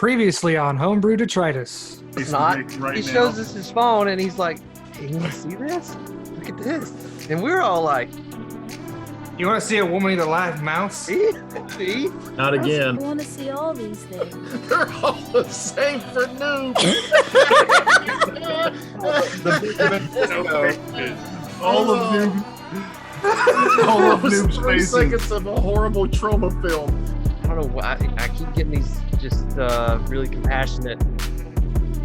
Previously on HomeBrew Detritus. It's not. He shows us his phone and he's like, "Hey, you want to see this? Look at this." And we're all like, You want to see a woman eat a live mouse? "See? See?" Not again. I want to see all these things. They're all the same for noobs. All of Noob. All of Noob's 3 faces. seconds of a horrible trauma film. I don't know why I keep getting these just really compassionate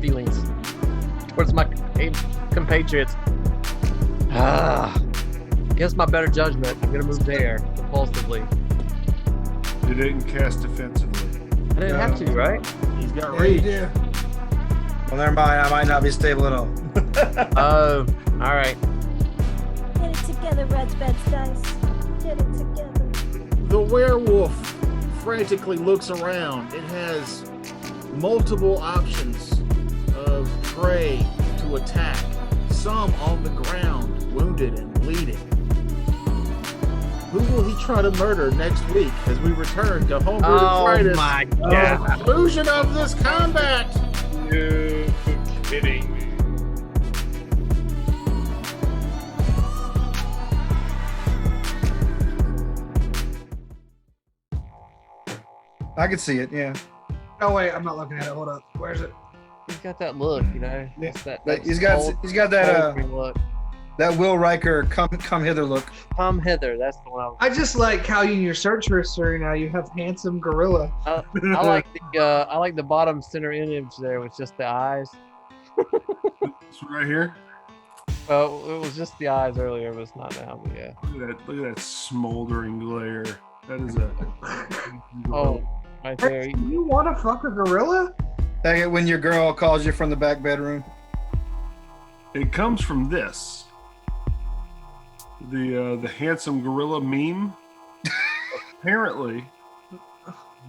feelings towards my compatriots. Against my better judgment, I'm gonna move there impulsively. You didn't cast defensively. I didn't have to, right? He's got Yeah, you reach. do. Well, never mind. I might not be stable at all. Oh, all right. Get it together, Reds, Beds, Dice. Get it together. The werewolf frantically looks around. It has multiple options of prey to attack. Some on the ground, wounded and bleeding. Who will he try to murder next week as we return to HomeBrew Detritus? Oh my god! Conclusion of this combat. You kidding me? I could see it, yeah. Oh wait, I'm not looking at it. Hold up. Where's it? He's got that look, you know. Yeah. It's that He's got that cold look. that Will Riker come hither look. Tom Hither, that's the one I was. I just like how in your search history now you have handsome gorilla. I like the bottom center image there with just the eyes. It's right here. Well, it was just the eyes earlier, but it's not now. But yeah. Look at that smoldering glare. That is a. Oh, right there. You want to fuck a gorilla? Dang it, when your girl calls you from the back bedroom. It comes from this. The handsome gorilla meme. Apparently,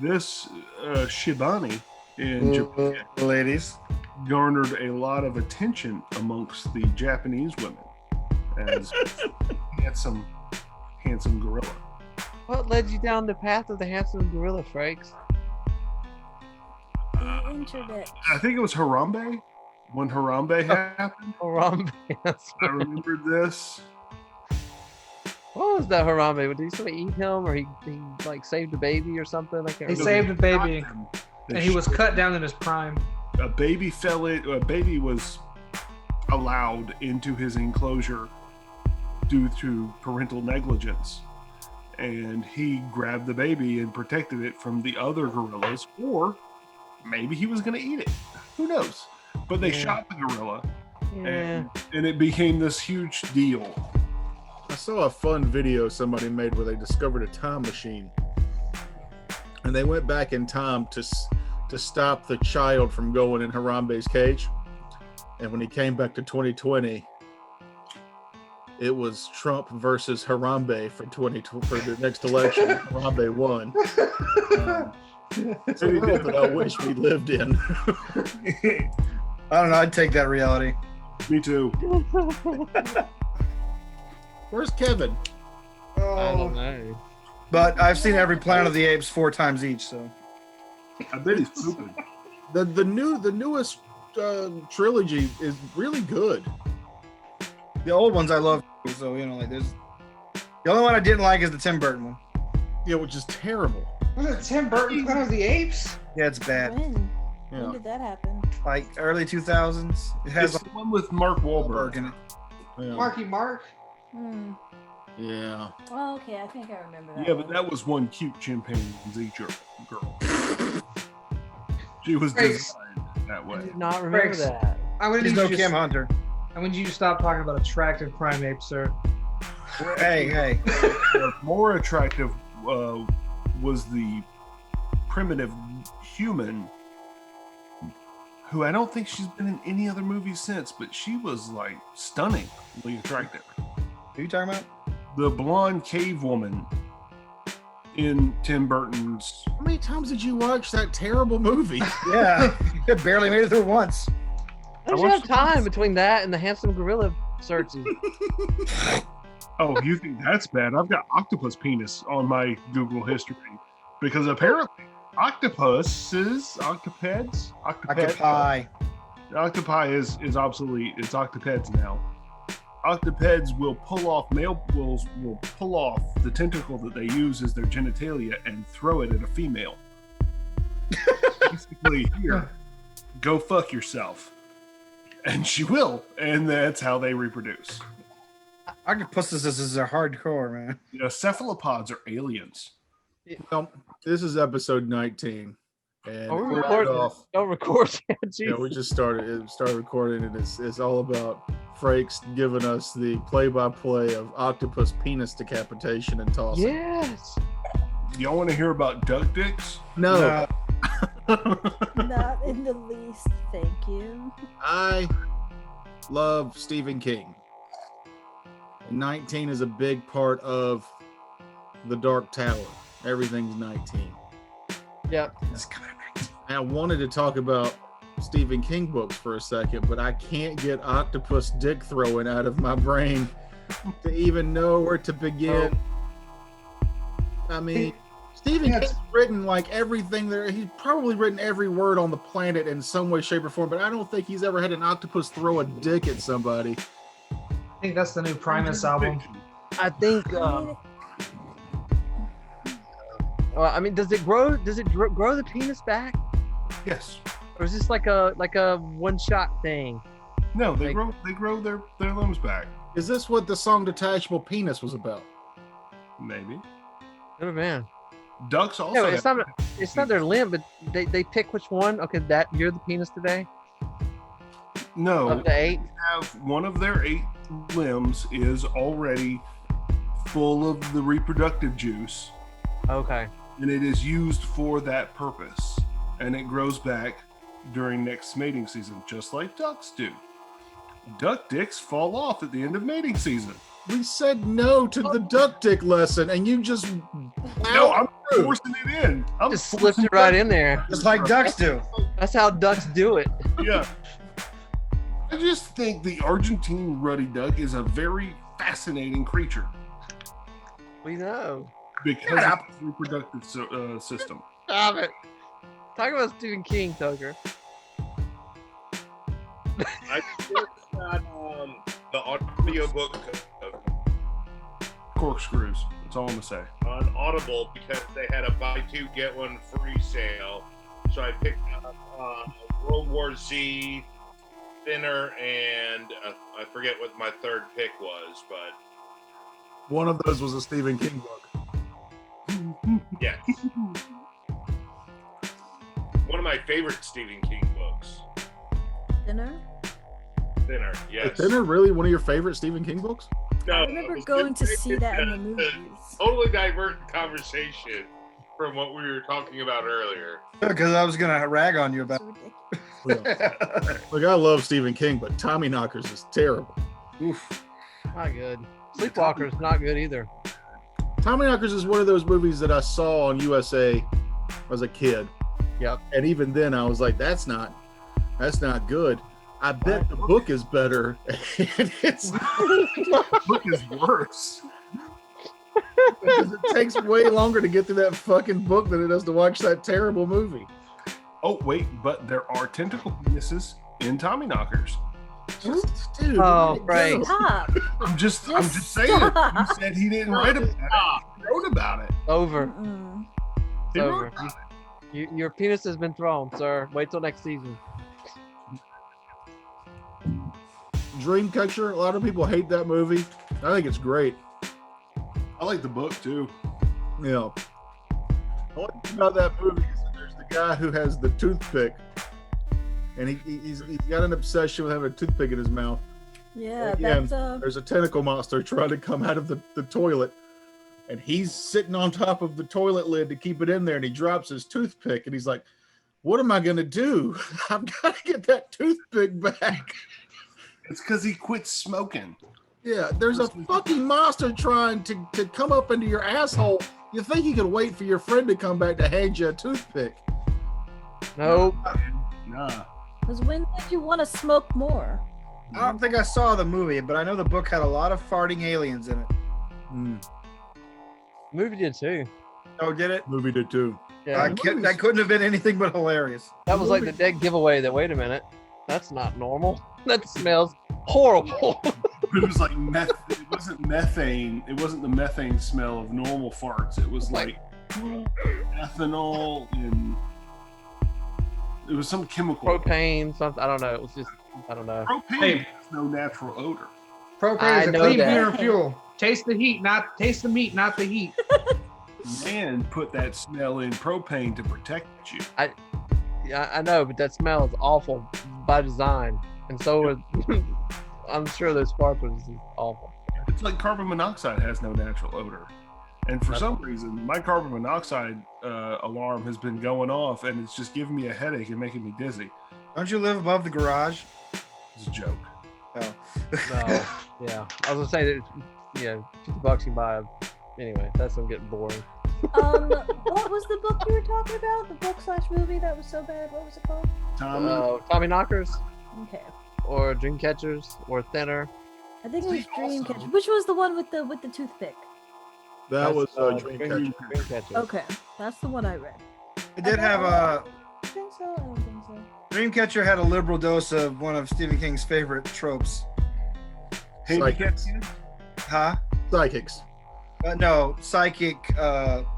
this Shibani in Japan Ladies. garnered a lot of attention amongst the Japanese women as handsome gorilla. What led you down the path of the handsome gorilla, Frakes? The internet. I think it was Harambe when Harambe happened. Harambe. I remembered this. What was that Harambe? Did he sort of eat him, or he like saved a baby or something? I can't He remember. saved a baby, They and he was shot cut down in his prime. a baby a baby was allowed into his enclosure due to parental negligence, and he grabbed the baby and protected it from the other gorillas, or maybe he was going to eat it, who knows, but they shot the gorilla. Yeah. And it became this huge deal. I saw a fun video somebody made where they discovered a time machine, and they went back in time to stop the child from going in Harambe's cage. And when he came back to 2020, it was Trump versus Harambe for the next election. Harambe won. It's a world that I wish we lived in. I don't know, I'd take that reality. Me too. Where's Kevin? I don't know. But I've seen every Planet of the Apes 4 times each, so. I bet he's pooping. The newest trilogy is really good. The old ones I love, so, you know, like there's. The only one I didn't like is the Tim Burton one. Yeah, which is terrible. Was it Tim Burton Planet of the Apes? Yeah, it's bad. When? Yeah. When did that happen? Like early 2000s. It has It's the one with Mark Wahlberg Wahlberg. in it. Yeah. Marky Mark. Hmm. Yeah. Oh, okay. I think I remember that. Yeah, but one. that was one cute chimpanzee girl. She was Grace. designed that I way. did not remember Frakes. that. I'm gonna There's need no you Kim to, Hunter. I want you to stop talking about attractive primates, sir. Hey. More attractive was the primitive human, who I don't think she's been in any other movie since, but she was like stunningly attractive. Who you talking about? The blonde cave woman in Tim Burton's. How many times did you watch that terrible movie? Yeah, it barely made it through once. How did you have time between that and the handsome gorilla searches? Oh, you think that's bad? I've got octopus penis on my Google history because apparently octopuses, octopeds, Octopi. Octopi is obsolete. It's octopeds now. Octopeds will pull off will pull off the tentacle that they use as their genitalia and throw it at a female. Basically, here, go fuck yourself, and she will, and that's how they reproduce. Octopuses is a hardcore, man. You know, cephalopods are aliens. Well, this is episode 19. And Are we we're recording? off. Don't record yet. Yeah, we just started recording, and it's all about Frakes giving us the play-by-play of octopus penis decapitation and tossing. Yes. Y'all want to hear about duck dicks? No, Not in the least, thank you. I love Stephen King. 19 is a big part of The Dark Tower. Everything's 19. Yeah. And I wanted to talk about Stephen King books for a second, but I can't get octopus dick throwing out of my brain to even know where to begin. I mean, Stephen King's written like everything there. He's probably written every word on the planet in some way, shape, or form, but I don't think he's ever had an octopus throw a dick at somebody. I think that's the new Primus album. I think. Well, I mean, does it grow? Does it grow the penis back, Yes. or is this like a one-shot thing? No, they Like- grow their limbs back. Is this what the song Detachable Penis was about? Maybe. Oh man. Ducks also. No, have- it's not their limb, but they pick which one. Okay, that you're the penis today No, of the 8. have one of their 8 limbs is already full of the reproductive juice, Okay. and it is used for that purpose, and it grows back during next mating season, just like ducks do. Duck dicks fall off at the end of mating season. We said no to the duck dick lesson, and you just No, I'm forcing it in. I'm Just slipped it right in there. Just like ducks do. That's how ducks do it. Yeah. I just think the Argentine ruddy duck is a very fascinating creature We know. because of its reproductive system. Stop it. Talk about Stephen King, Tucker. I just got the audiobook Corkscrews. That's all I'm gonna say. on Audible because they had a buy 2 get 1 free sale. So I picked up World War Z, Thinner, and I forget what my third pick was, but one of those was a Stephen King book. yes. One of my favorite Stephen King books. Dinner? Thinner, yes. Thinner, really one of your favorite Stephen King books? No, I I remember was going to gonna see say that in the to movies. Totally divert the conversation from what we were talking about earlier. Because I was going to rag on you about It's ridiculous. Look, I love Stephen King, but Tommy Knockers is terrible. Oof. Not good. Sleepwalker's not good either. Tommy Knockers is one of those movies that I saw on USA as a kid. Yep. And even then I was like, that's not good. I bet the book is better. And it's Book is worse. because it takes way longer to get through that fucking book than it does to watch that terrible movie. Oh wait, but there are tentacle penises in Tommy Knockers. Dude, Oh, right. Stop. I'm just Just saying it. stop. You said he didn't write about it. He wrote about it. Over. Mm-mm. He It's wrote over. about it. Your penis has been thrown, sir. Wait till next season. Dreamcatcher, a lot of people hate that movie. I think it's great. I like the book too. You know, the only thing about that movie is that there's the guy who has the toothpick, and he's got an obsession with having a toothpick in his mouth. Yeah, Again, that's there's a tentacle monster trying to come out of the toilet, and he's sitting on top of the toilet lid to keep it in there, and he drops his toothpick, and he's like, what am I gonna do? I've got to get that toothpick back. It's because he quit smoking. Yeah, there's a fucking monster trying to come up into your asshole. You think you could wait for your friend to come back to hand you a toothpick? Nope. Nah. because when did you want to smoke more? I don't think I saw the movie, but I know the book had a lot of farting aliens in it. Mm, Movie did too. Oh, did it? movie did too. Yeah, That couldn't have been anything but hilarious. that was like the dead giveaway. That wait a minute, that's not normal. That smells horrible. It was like meth. It wasn't methane. It wasn't the methane smell of normal farts. It was like ethanol and it was some chemical. Propane, something. I don't know. It was just, I don't know. Propane Hey. has no natural odor. Propane is I a know clean that. pure fuel. Taste the heat, not taste the meat, not the heat. Man put that smell in propane to protect you. Yeah, I know, but that smell is awful by design, and so is, I'm sure those farts are just awful. It's like carbon monoxide has no natural odor. And for some reason, my carbon monoxide alarm has been going off and it's just giving me a headache and making me dizzy. Don't you live above the garage? It's a joke. Oh. No, yeah, I was gonna say that. $50 you buy. Anyway, that's I'm getting boring. What was the book you were talking about? The book/movie that was so bad. What was it called? Tommy Knockers, Okay. or Dreamcatchers, or Thinner. I think it was Dreamcatcher. Which was the one with the toothpick? That was That's, Dreamcatcher. Dreamcatcher. Okay, that's the one I read. It did have I think so. I don't think so. Dreamcatcher had a liberal dose of one of Stephen King's favorite tropes. Handicapped kids? Huh? Psychics. No, psychic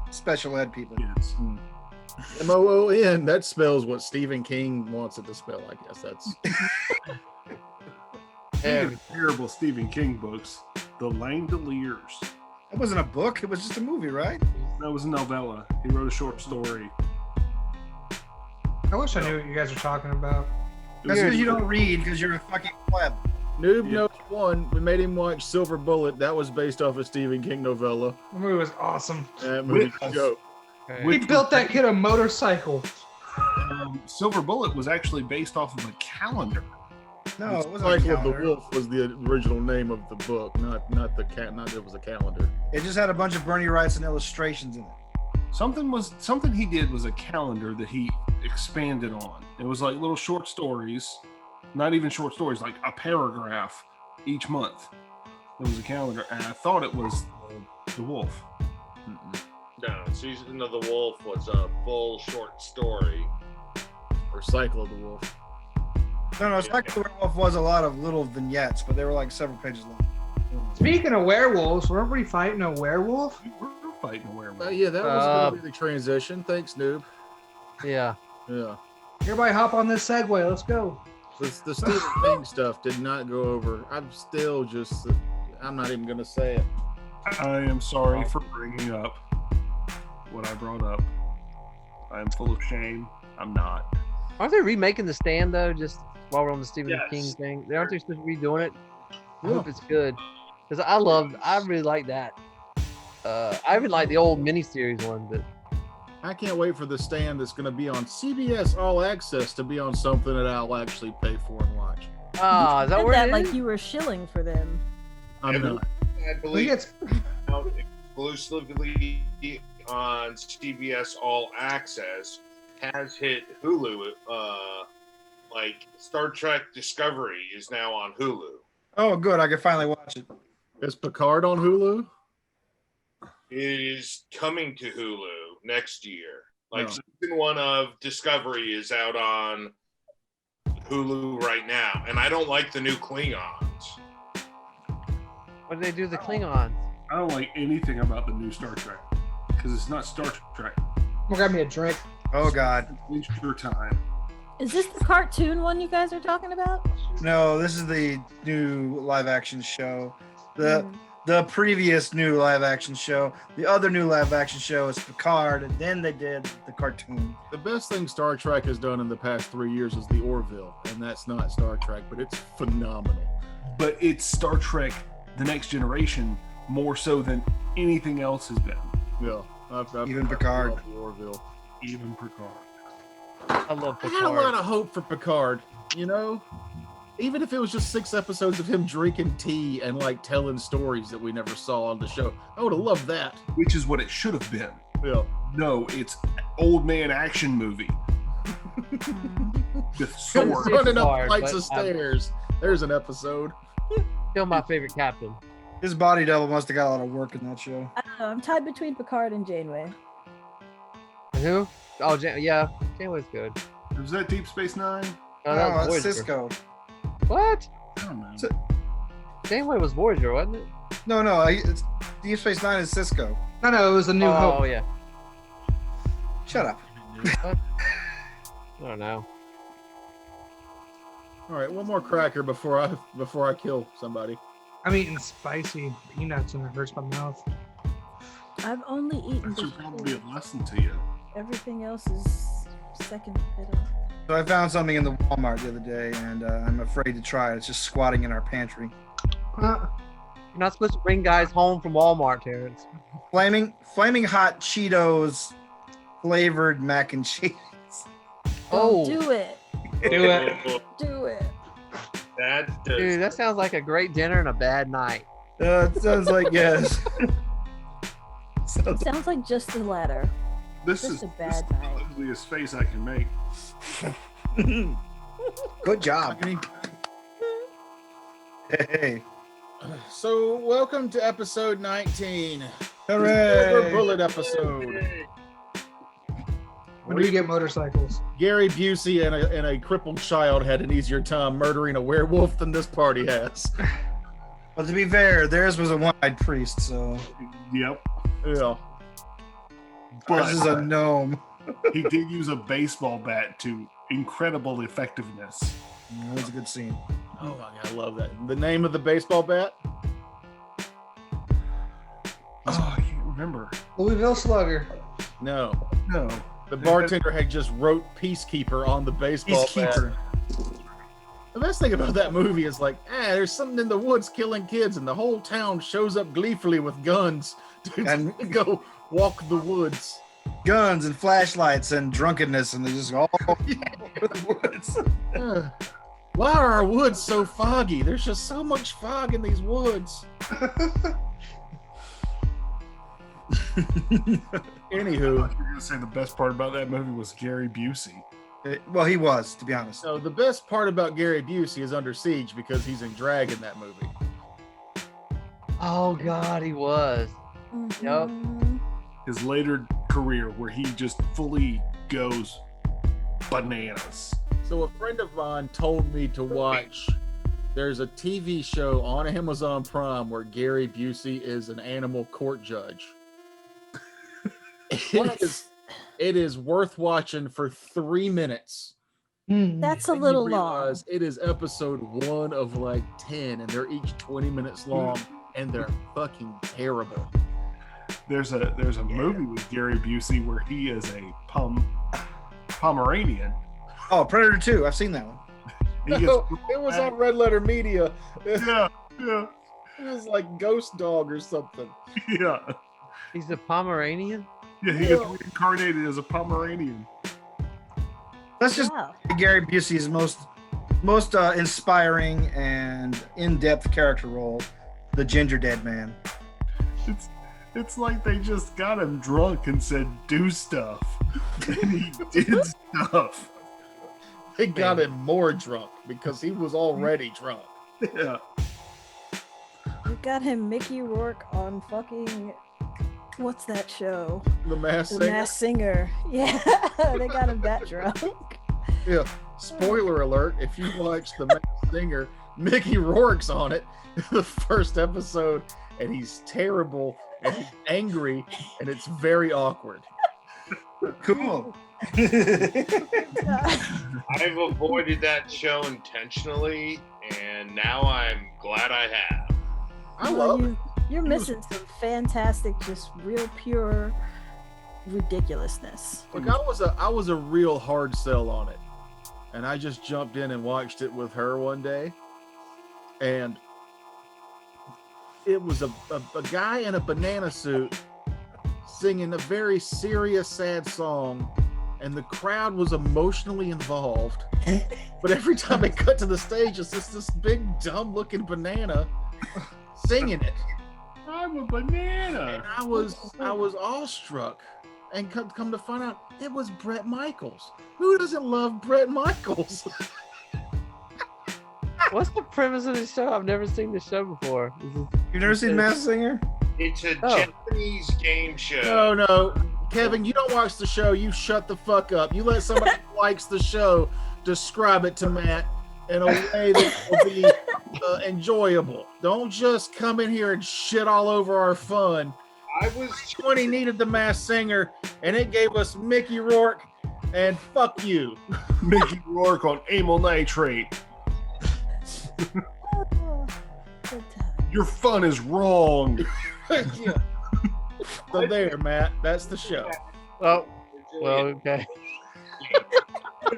special ed people. Kids. MOON. That spells what Stephen King wants it to spell. I guess that's. And Terrible Stephen King books. The Langoliers. It wasn't a book. It was just a movie, right? That was a novella. He wrote a short story. I wish I knew what you guys are talking about. That's because you don't read because you're a fucking pleb. Noob Yeah. knows one. We made him watch Silver Bullet. That was based off a Stephen King novella. The movie was awesome. That movie's a Which- joke. He built that kid a motorcycle. Silver Bullet was actually based off of a calendar. No, it wasn't a Cycle of the calendar. Wolf was the original name of the book, not the cat. Not it was a calendar. It just had a bunch of Bernie Wrightson illustrations in it. Something he did was a calendar that he expanded on. It was like little short stories, not even short stories, like a paragraph each month. It was a calendar, and I thought it was the Wolf. No, Season of the Wolf was a full short story. Or Cycle of the Wolf. No, Cycle of the Werewolf was a lot of little vignettes, but they were like several pages long. Speaking of werewolves, weren't we fighting a werewolf? We were fighting a werewolf. Yeah, that was gonna be the transition. Thanks, Noob. yeah, Yeah. Everybody hop on this Segway. Let's go. The Stephen King stuff did not go over. I'm not even gonna say it. I am sorry for bringing up what I brought up. I am full of shame. I'm not. aren't they remaking The Stand though? Just while we're on the Stephen Yes. King thing, aren't they supposed to be redoing it? I Yeah. hope it's good because I really like that. I even like the old miniseries one, but I can't wait for The Stand that's going to be on CBS All Access to be on something that I'll actually pay for and watch. is that Said where that it like is? you were shilling for them. I'm Every- not. I I believe think it's out exclusively on CBS All Access has hit Hulu. Like Star Trek Discovery is now on Hulu. Oh, good. I can finally watch it. Is Picard on Hulu? It is coming to Hulu next year. Like No. season 1 of Discovery is out on Hulu right now, and I don't like the new Klingons. What did they do to the Klingons? I don't like anything about the new Star Trek because it's not Star Trek. I'm gonna grab me a drink. Oh, God. Waste your time. Is this the cartoon one you guys are talking about? No, this is the new live action show. The previous new live action show. The other new live action show is Picard, and then they did the cartoon. The best thing Star Trek has done in the past 3 years is the Orville, and that's not Star Trek, but it's phenomenal. But it's Star Trek: The Next Generation more so than anything else has been. Yeah, Even Picard. love the Orville. Even Picard. I love I had a lot Picard. of hope for Picard, you know? Even if it was just 6 episodes of him drinking tea and like telling stories that we never saw on the show, I would have loved that. Which is what it should have been. Yeah. No, it's old man action movie. With swords. It's Running up hard, flights but of stairs. There's an episode. Still my favorite captain. His body double must have got a lot of work in that show. I don't know. I'm tied between Picard and Janeway. And Who? Oh, yeah, Janeway's good. Was that Deep Space Nine? No, that No, was it's Voyager. Cisco. What? I don't know. Janeway was Voyager, wasn't it? No, it's Deep Space Nine is Cisco. No, it was a New Hope. Oh, yeah. Shut up. I don't know. All right, one more cracker before I kill somebody. I'm eating spicy peanuts and it hurts my mouth. I've only eaten That should the probably be food. a lesson to you. Everything else is second fiddle. So I found something in the Walmart the other day, and I'm afraid to try it. It's just squatting in our pantry. Huh? You're not supposed to bring guys home from Walmart, Terrence. Flaming hot Cheetos flavored mac and cheese. Oh, Do it. Do it. Do it. That does. dude, that sounds like a great dinner and a bad night. It sounds like yes. Sounds Sounds like just the latter. This Just is a this bad is the night. ugliest face I can make. good job. Hey. So, welcome to episode 19. Hooray. The Silver Bullet episode. When do you get motorcycles? Gary Busey and a crippled child had an easier time murdering a werewolf than this party has. Well, to be fair, theirs was a one-eyed priest, so Yep. Yeah. But ours is a gnome. he did use a baseball bat to incredible effectiveness. It was a good scene. Oh my god, I love that. The name of the baseball bat? Oh, I can't remember. Louisville Slugger. No. No. The bartender had just wrote Peacekeeper on the baseball Peacekeeper. bat. The best thing about that movie is like, there's something in the woods killing kids, and the whole town shows up gleefully with guns to And- go walk the woods. Guns and flashlights and drunkenness, and they just all over the woods. Why are our woods so foggy? There's just so much fog in these woods. Anywho, You're gonna say the best part about that movie was Gary Busey. Well, he was, to be honest. so the best part about Gary Busey is Under Siege because he's in drag in that movie. Oh God, he was. Mhm. His later career, where he just fully goes bananas. So a friend of mine told me to watch. There's a TV show on Amazon Prime where Gary Busey is an animal court judge. It is worth watching for 3 minutes. That's a And you little long. realize it is episode 1 of like 10, and they're each 20 minutes long, and they're fucking terrible. There's a movie with Gary Busey where he is a Pomeranian. Oh, Predator 2. I've seen that one. He gets, No, it was on Red Letter Media. It yeah, was like Ghost Dog or something. yeah. He's a Pomeranian. Yeah, he gets reincarnated as a Pomeranian. That's just Wow. Gary Busey's most inspiring and in-depth character role, the Ginger Dead Man. It's like they just got him drunk and said, do stuff. And he did stuff. They got him more drunk because he was already drunk. Yeah. We got him Mickey Rourke on fucking what's that show? The Masked The Singer. Masked Singer. Yeah, they got him that drunk. Yeah. Spoiler alert: if you watch The Masked Singer, Mickey Rourke's on it, the first episode, and he's terrible and he's angry, and it's very awkward. Cool. I've avoided that show intentionally, and now I'm glad I have. I Well, love it. you're missing some fantastic, just real pure ridiculousness. Look, I was a real hard sell on it, and I just jumped in and watched it with her one day, and it was a guy in a banana suit singing a very serious, sad song, and the crowd was emotionally involved. But every time it cut to the stage, it's just this big, dumb-looking banana singing it. I'm a banana. And I was awestruck, and come to find out, it was Bret Michaels. Who doesn't love Bret Michaels? What's the premise of this show? I've never seen this show before. Is this- You've never seen Masked Singer? It's a Oh. Japanese game show. No. Kevin, you don't watch the show. You shut the fuck up. You let somebody who likes the show describe it to Matt in a way that will be enjoyable. Don't just come in here and shit all over our fun. I was 20 needed the Masked Singer, and it gave us Mickey Rourke, and fuck you. Mickey Rourke on amyl nitrate. Oh, good time. Your fun is wrong. Yeah. So there, Matt. That's the show. Oh, well, okay.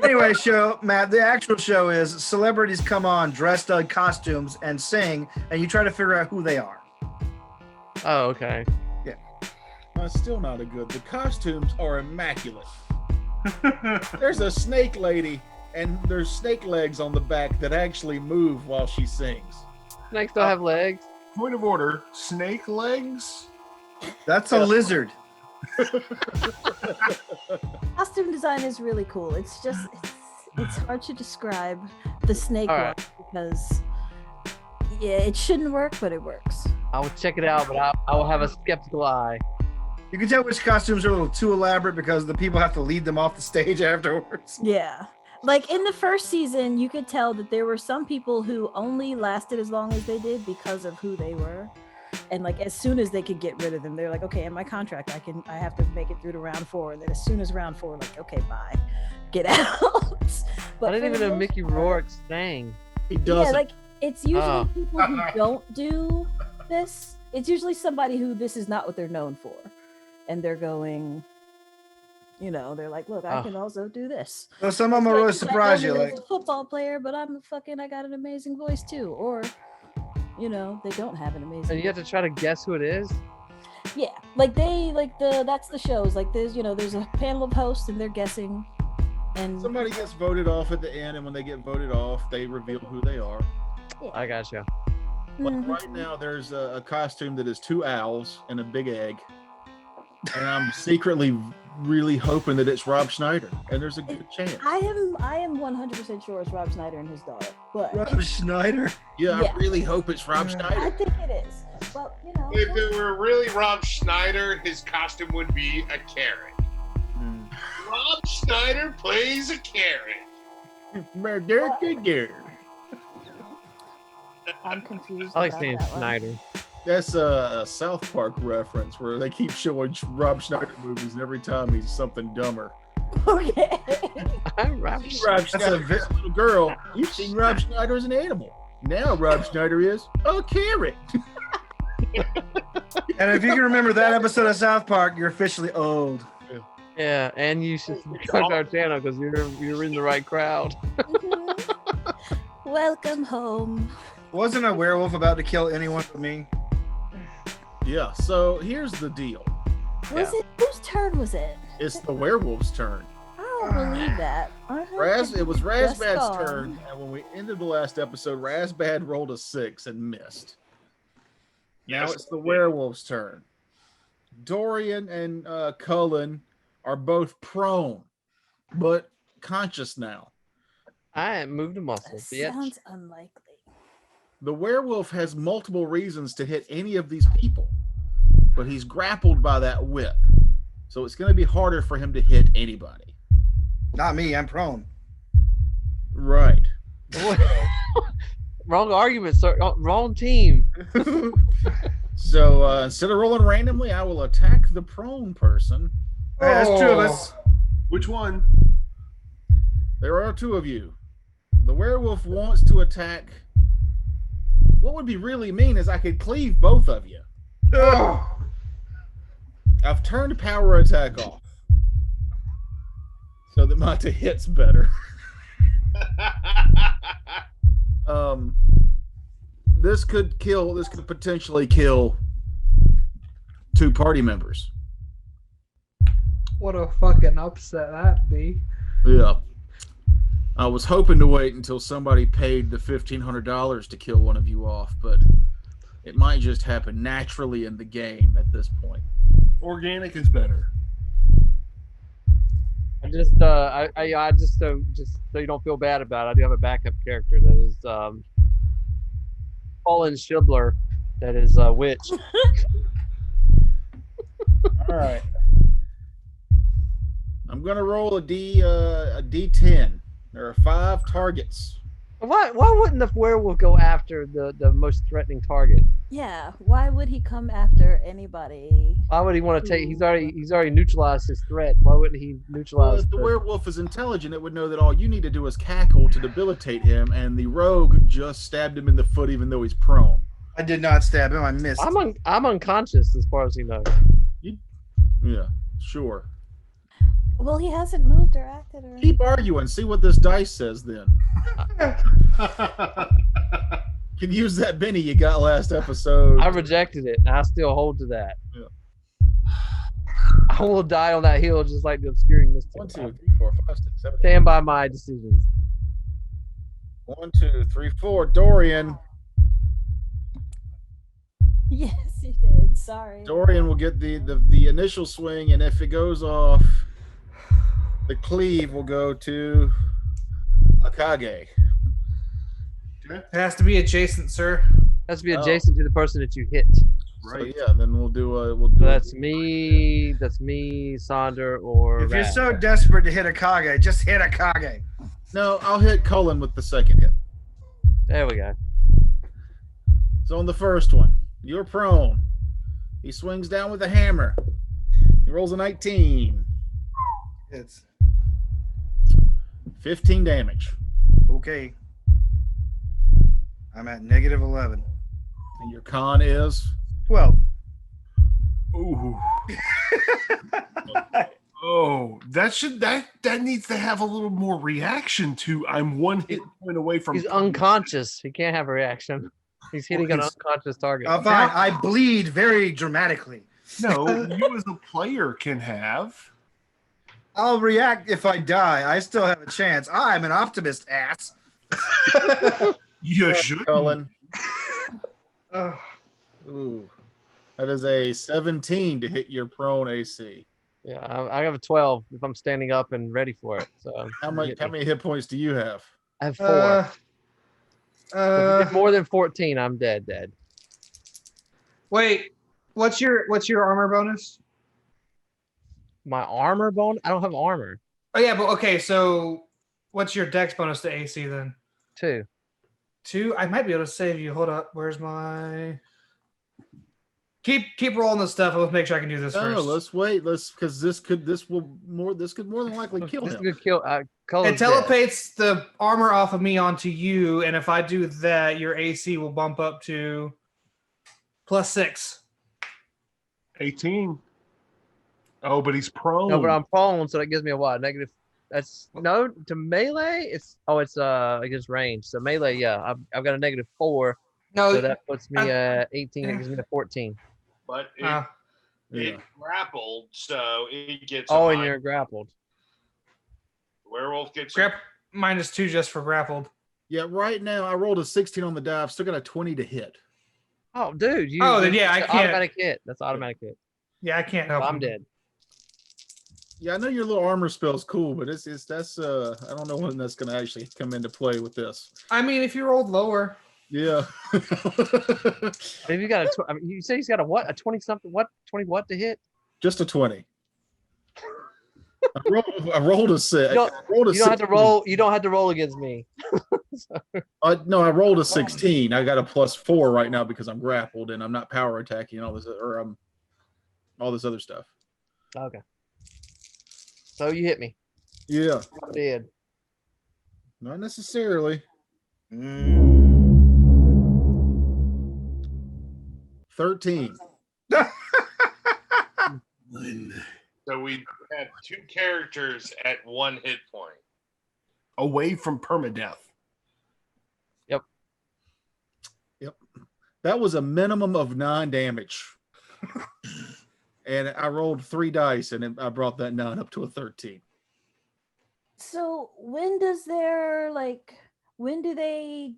Anyway, Matt, the actual show is celebrities come on dressed in costumes and sing, and you try to figure out who they are. Oh, okay. That's still not a good. The costumes are immaculate. There's a snake lady, and there's snake legs on the back that actually move while she sings. Snakes don't have legs. Point of order: snake legs. That's a lizard. Costume design is really cool. It's just it's hard to describe the snake All one right. because it shouldn't work, but it works. I will check it out, but I will have a skeptical eye. You can tell which costumes are a little too elaborate because the people have to lead them off the stage afterwards. Yeah. Like in the first season, you could tell that there were some people who only lasted as long as they did because of who they were. And like as soon as they could get rid of them, they're like, okay, in my contract, I have to make it through to round 4. And then as soon as round 4, like, okay, bye, get out. But I didn't for even the know most Mickey part- Rourke sang. He doesn't. Yeah, like it's usually Oh. people who don't do this. It's usually somebody who this is not what they're known for, and they're going, they're like, look, I Oh. can also do this. So some of them will really It's like, surprise oh, you. there's Like, a football player, but I got an amazing voice too, or they don't have an amazing. And you have to try to guess who it is. Yeah, like that's the shows. Like there's a panel of hosts and they're guessing, and Somebody gets voted off at the end, and when they get voted off, they reveal who they are. I gotcha. Like Mhm. right now, there's a costume that is 2 owls and a big egg, and I'm secretly really hoping that it's Rob Schneider, and there's a good chance. I am 100% sure it's Rob Schneider and his daughter, but Rob Schneider. Yeah, Yeah. I really hope it's Rob I Schneider. think it is. Well, If it were really Rob Schneider, his costume would be a carrot. Hmm. Rob Schneider plays a carrot. I'm confused. I like about saying that one. Snyder. That's a South Park reference where they keep showing Rob Schneider movies, and every time he's something dumber. Okay. I'm Rob. Rob That's Schneider a as a little girl. You've seen Rob Schneider as an animal. Now Rob Schneider is a carrot. And if you can remember that episode of South Park, you're officially old. Yeah, and you should subscribe to our channel because you're in the right crowd. Mhm. Welcome home. Wasn't a werewolf about to kill anyone but me? Yeah, so here's the deal. Was it whose turn was it? It's the werewolf's turn. I don't believe that. I heard It was just Razbad's gone. turn, and when we ended the last episode, Razbad rolled a 6 and missed. Now Yes, it's the it did. werewolf's turn. Dorian and Cullen are both prone, but conscious now. I ain't moved a muscle, That bitch. sounds unlikely. The werewolf has multiple reasons to hit any of these people, but he's grappled by that whip. So it's going to be harder for him to hit anybody. Not me, I'm prone. Right. Wrong argument, sir. Wrong team. So instead of rolling randomly, I will attack the prone person. Hey, that's 2 of us. Which one? There are 2 of you. The werewolf wants to attack. What would be really mean is I could cleave both of you. I've turned power attack off so that my hit's better. This could potentially kill 2 party members. What a fucking upset that'd be. Yeah. I was hoping to wait until somebody paid the $1,500 to kill one of you off, but it might just happen naturally in the game at this point. Organic is better. I just so you don't feel bad about it, I do have a backup character that is Colin Shibler, that is a witch. All right. I'm gonna roll a D10. There are 5 targets. Why wouldn't the werewolf go after the most threatening target? Yeah, why would he come after anybody? Why would he want to take? He's already neutralized his threat. Why wouldn't he Well, neutralize if the werewolf is intelligent, it would know that all you need to do is cackle to debilitate him, and the rogue just stabbed him in the foot, even though he's prone. I did not stab him. I missed. I'm unconscious as far as he knows. Yeah, sure. Well, he hasn't moved or acted or Keep arguing. See what this dice says then. Can use that Benny you got last episode. I rejected it, and I still hold to that. Yeah. I will die on that hill just like the obscuring mist. 1, 2, 3, 4, 5, 6, 7. Stand by my decisions. 1, 2, 3, 4. Dorian. Yes, you did. Sorry. Dorian will get the initial swing, and if it goes off, the cleave will go to Akage. It has to be adjacent, sir. Has to be adjacent to the person that you hit. Right. So, yeah. Then we'll do. So that's me. That's me, Sonder, or. If you're so desperate to hit Akage, just hit Akage. No, I'll hit Cullen with the second hit. There we go. So on the first one, you're prone. He swings down with a hammer. He rolls a 19. It's 15 damage. okay. I'm at -11. And your con is 12. Ooh. Oh, that needs to have a little more reaction to. I'm 1 hit point away from. He's unconscious. He can't have a reaction. He's hitting an unconscious target. Fine. I bleed very dramatically. No, you as a player can have. I'll react if I die. I still have a chance. I'm an optimist, ass. You should. Cullen. Ooh. That is a 17 to hit your prone AC. Yeah, I have a 12 if I'm standing up and ready for it. So How many hit points do you have? I have 4. If you get more than 14, I'm dead. Wait, what's your armor bonus? My armor bone? I don't have armor. Oh yeah, but okay. So what's your dex bonus to AC then? 2. 2. I might be able to save you. Hold up. Where's my? Keep rolling this stuff. Let's make sure I can do this first. No, let's wait. Because this could more than likely kill This him. could kill. It Cullen's dead. telepates the armor off of me onto you, and if I do that, your AC will bump up to +6. 18. Oh, but he's prone. No, but I'm prone, so that gives me a what? Negative. That's no to melee. It's against range. So melee, yeah, I've got a -4. No, So that puts me at 18. That gives me a 14. But Yeah. it grappled, so it gets. Oh, and you're grappled. Werewolf gets. -2 just for grappled. Yeah, right now I rolled a 16 on the die. I've still got a 20 to hit. Oh, dude. Then yeah, I that's can't. Automatic hit. That's automatic hit. Yeah, I can't help. I'm him. dead. Yeah, I know your little armor spell's cool, but that's I don't know when that's gonna actually come into play with this. I mean, if you rolled lower. Yeah. If you got you say he's got a what? A 20 something? What? 20 what to hit? Just a 20. I rolled a 6. You don't, I rolled a you don't have to 16. roll. You don't have to roll against me. No, I rolled a 16. I got a +4 right now because I'm grappled and I'm not power attacking and all this other stuff. Okay. So you hit me. Yeah. I'm dead. Not necessarily. 13. So we have 2 characters at 1 hit point. Away from permadeath. Yep. That was a minimum of 9 damage. And I rolled 3 dice and I brought that 9 up to a 13. So when do they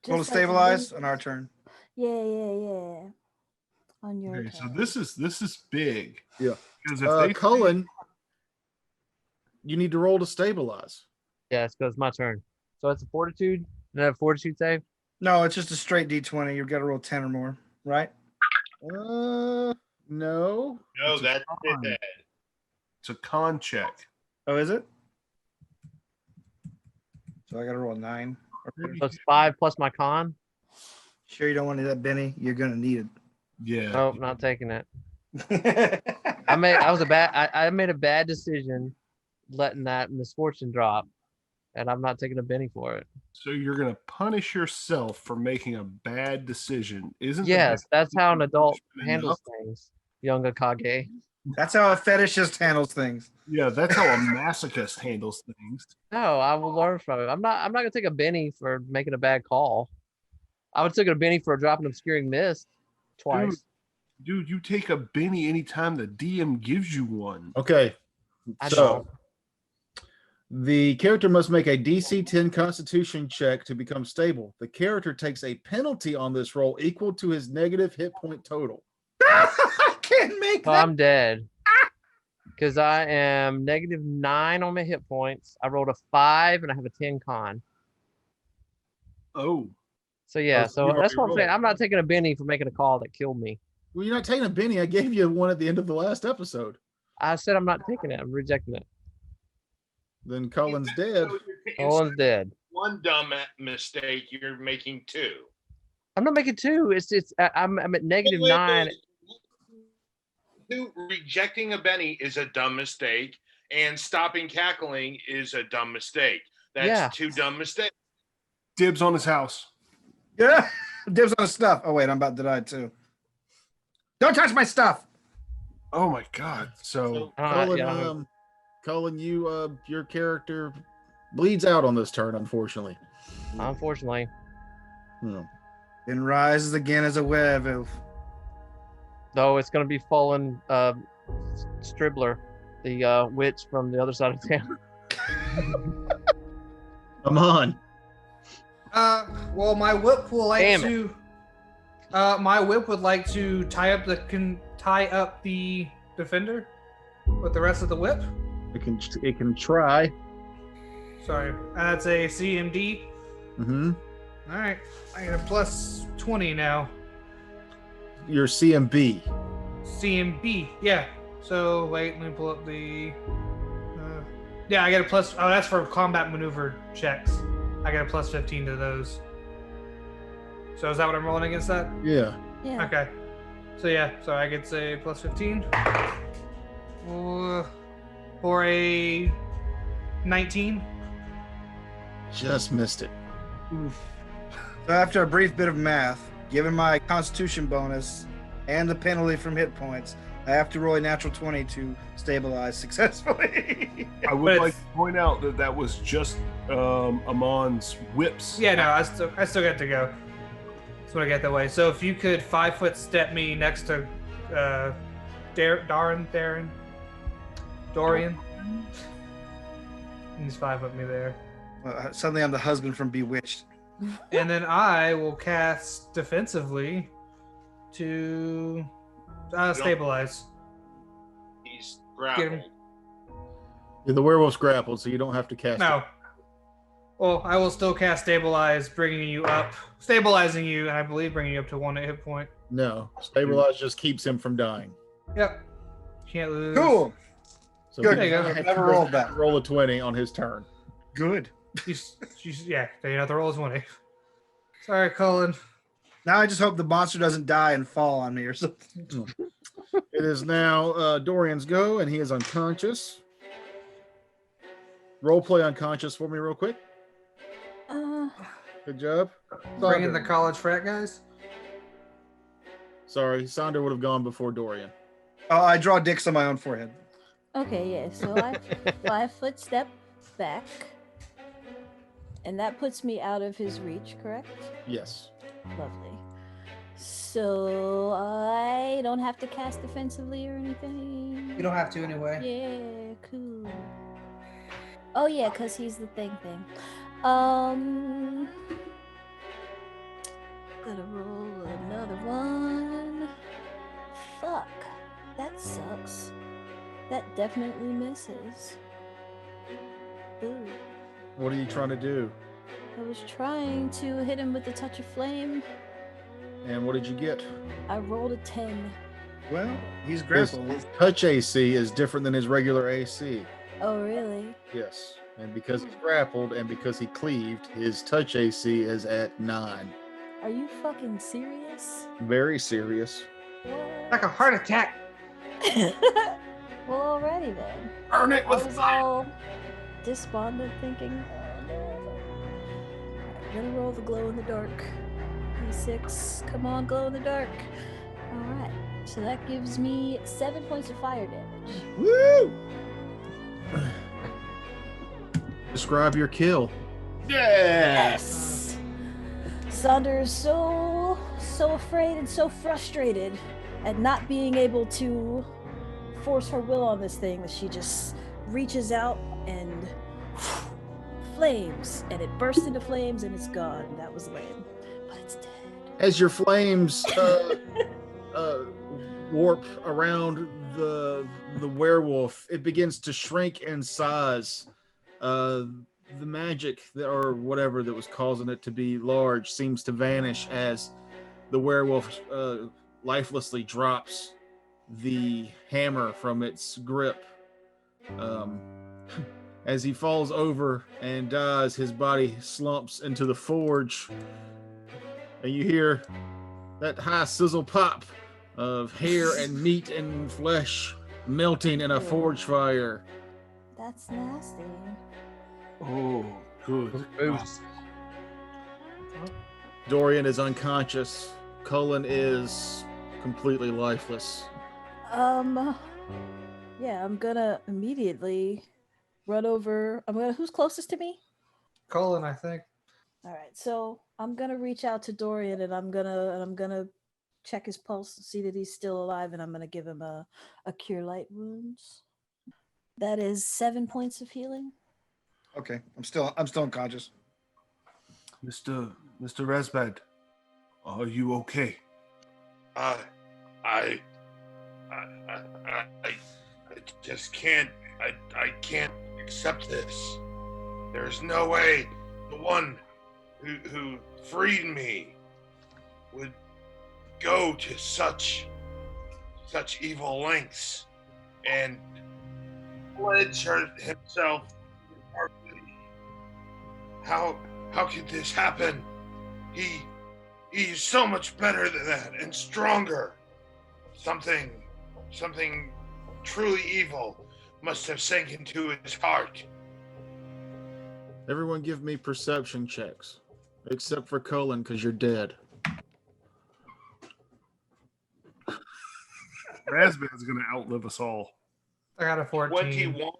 Roll to stabilize on our turn. Yeah. On your Okay, so turn. this is big. Yeah. Because if Cullen, you need to roll to stabilize. Yeah, it's because it's my turn. So it's a fortitude. And a fortitude save. No, it's just a straight D20. You've got to roll 10 or more, right? No. No, that's it. It's a con check. Oh, is it? So I got to roll a 9. So it's 5 plus my con. Sure you don't want that, Benny? You're gonna need Yeah. Nope, not taking it. it. I made a bad decision letting that misfortune drop, and I'm not taking a Benny for it. So you're gonna punish yourself for making a bad decision, isn't? Yes, that's how an adult punishment handles things, younger Kage. That's how a fetishist handles things. Yeah, that's how a masochist handles things. No, I will learn from it. I'm not gonna take a Benny for making a bad call. I would take a Benny for dropping obscuring mist twice. Dude, you take a Benny anytime the DM gives you one. Okay. I So don't. the character must make a DC 10 Constitution check to become stable. The character takes a penalty on this roll equal to his negative hit point total. I can't make So that. I'm dead. Because I am -9 on my hit points. I rolled a 5 and I have a 10 con. Oh, So yeah, Oh, so so you that's already what I'm saying. rolled. I'm not taking a Benny for making a call that killed me. Well, you're not taking a Benny. I gave you one at the end of the last episode. I said I'm not taking it. I'm rejecting it. Then Colin's dead. So Owen's dead. one dumb mistake, you're making 2. I'm not making 2. I'm at -9. Rejecting a Benny is a dumb mistake, and stopping cackling is a dumb mistake. That's Yeah. 2 dumb mistakes. dibs on his house. Yeah. Dibs on his stuff. Oh wait, I'm about to die too. Don't touch my stuff. Oh my god. So Colin, Yeah, Colin, your character bleeds out on this turn, unfortunately. unfortunately. Hmm. Then rises again as a werewolf. Though it's going to be fallen Stribbler, the witch from the other side of town. Come on. Well, my whip will like Damn it. to. My whip would like to tie up the defender with the rest of the whip. It can try. Sorry, that's a CMD. Mm-hmm. All right, I got a plus 20 now. Your CMB. CMB, yeah. So wait, let me pull up the. Yeah, I got a plus. Oh, that's for combat maneuver checks. I got a plus 15 to those. So is that what I'm rolling against that? Yeah. Yeah. Okay. So yeah, so I get a plus 15. For a 19. Just missed it. So after a brief bit of math, given my constitution bonus and the penalty from hit points, I have to roll a natural 20 to stabilize successfully. I would like to point out that was just Amon's whips. Yeah, no, I still get to go. That's what I get that way. So if you could 5-foot step me next to Dorian. He's 5-foot me there. Suddenly I'm the husband from Bewitched. And then I will cast defensively to stabilize. He's Get him. grappled. Yeah, the werewolf's grappled, so you don't have to cast No. it. Well, I will still cast stabilize, bringing you up, stabilizing you, and I believe bringing you up to 1 hit point. No. Stabilize just keeps him from dying. Yep. Can't lose. Cool. So Good. he There you go. doesn't have Never to rolled that. roll a 20 on his turn. Good. Yeah, you have to roll as 1. Sorry, Colin. Now I just hope the monster doesn't die and fall on me or something. It is now Dorian's go, and he is unconscious. Role play unconscious for me real quick. Good job. Bringing the Sandra. college frat guys. Sorry, Sandra would have gone before Dorian. Oh, I draw dicks on my own forehead. Okay, yeah. So I 5-foot step back, and that puts me out of his reach, correct? Yes. Lovely. So I don't have to cast defensively or anything. You don't have to anyway. Yeah, cool. Oh yeah, cause he's the thing. Gotta roll another one. Fuck, that sucks. That definitely misses. Ooh. What are you trying to do? I was trying to hit him with the touch of flame. And what did you get? I rolled a 10. Well, he's His, grappled. his touch AC is different than his regular AC. Oh, really? Yes. And because he's grappled and because he cleaved, his touch AC is at 9. Are you fucking serious? Very serious. Like a heart attack. Well, alrighty then. Burn it I with was fire. all despondent, thinking, oh no. Alright, gonna roll the glow in the dark. D6. Come on, glow in the dark. Alright. So that gives me 7 points of fire damage. Woo! Describe your kill. Yes. Sonder is so afraid and so frustrated at not being able to force her will on this thing that she just reaches out and flames, and it bursts into flames and it's gone. That was lame, but it's dead. As your flames warp around the werewolf, it begins to shrink in size. The magic or whatever that was causing it to be large seems to vanish as the werewolf lifelessly drops the hammer from its grip. As he falls over and dies, his body slumps into the forge, and you hear that high sizzle pop of hair and meat and flesh melting in a forge fire. That's nasty. Oh, good. Oops. Dorian is unconscious. Cullen is completely lifeless. Yeah, I'm gonna immediately run over. Who's closest to me? Colin, I think. All right, so I'm gonna reach out to Dorian and I'm gonna check his pulse and see that he's still alive, and I'm gonna give him a cure light wounds. That is 7 points of healing. Okay, I'm still unconscious. Mr. Resbad, are you okay? I just can't. I can't accept this. There's no way the one who freed me would go to such evil lengths and pledge himself. How could this happen? He's so much better than that and stronger. Something truly evil must have sank into his heart. Everyone give me perception checks. Except for Cullen, because you're dead. Razbad's gonna outlive us all. I got a 14. 21,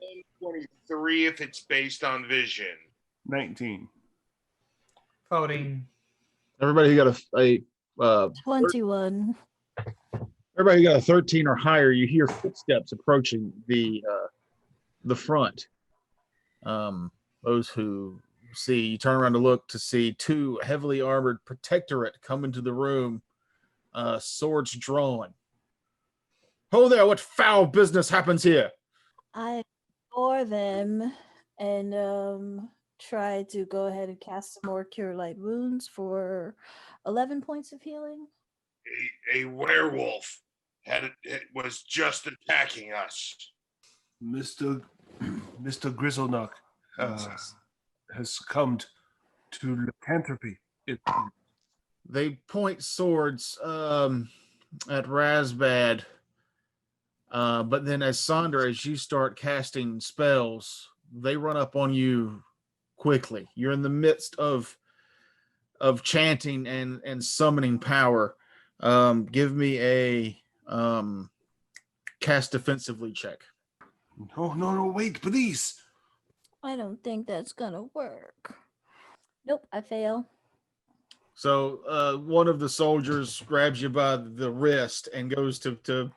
23 if it's based on vision. 19. 14. Everybody who got a 21. everybody who got a 13 or higher, you hear footsteps approaching the front. Those who see, you turn around to look to see 2 heavily armored protectorate come into the room, swords drawn. Ho there, what foul business happens here? I ignore them and try to go ahead and cast some more cure light wounds for 11 points of healing. A werewolf was just attacking us. Mr. Grizzlenuck has succumbed to lycanthropy. They point swords at Razbad, but then as Sonder, as you start casting spells, they run up on you quickly. You're in the midst of chanting and summoning power. Give me a cast defensively check. No, wait, please. I don't think that's gonna work. Nope, I fail. So one of the soldiers grabs you by the wrist and goes to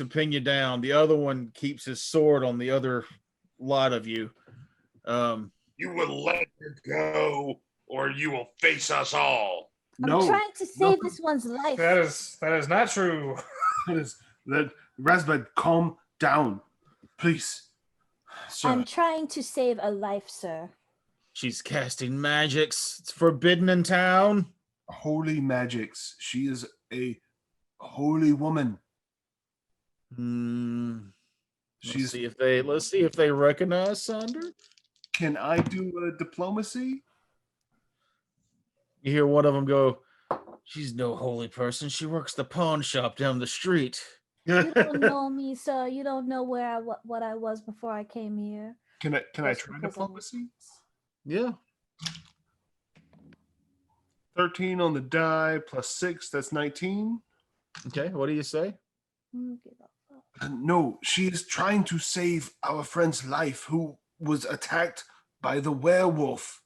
pin you down. The other one keeps his sword on the other lot of you. You will let her go, or you will face us all. I'm trying to save this one's life. That is not true. That Razbad, calm down, please. Sir. I'm trying to save a life, sir. She's casting magics. It's forbidden in town. Holy magics. She is a a holy woman. Let's see if they recognize Sander. Can I do a diplomacy? You hear one of them go, "She's no holy person. She works the pawn shop down the street." You don't know me, sir. You don't know what I was before I came here. Can I Just try because I'm- diplomacy? Yeah. 13 on the die plus 6, that's 19. Okay. What do you say? Give up. No, she is trying to save our friend's life who was attacked by the werewolf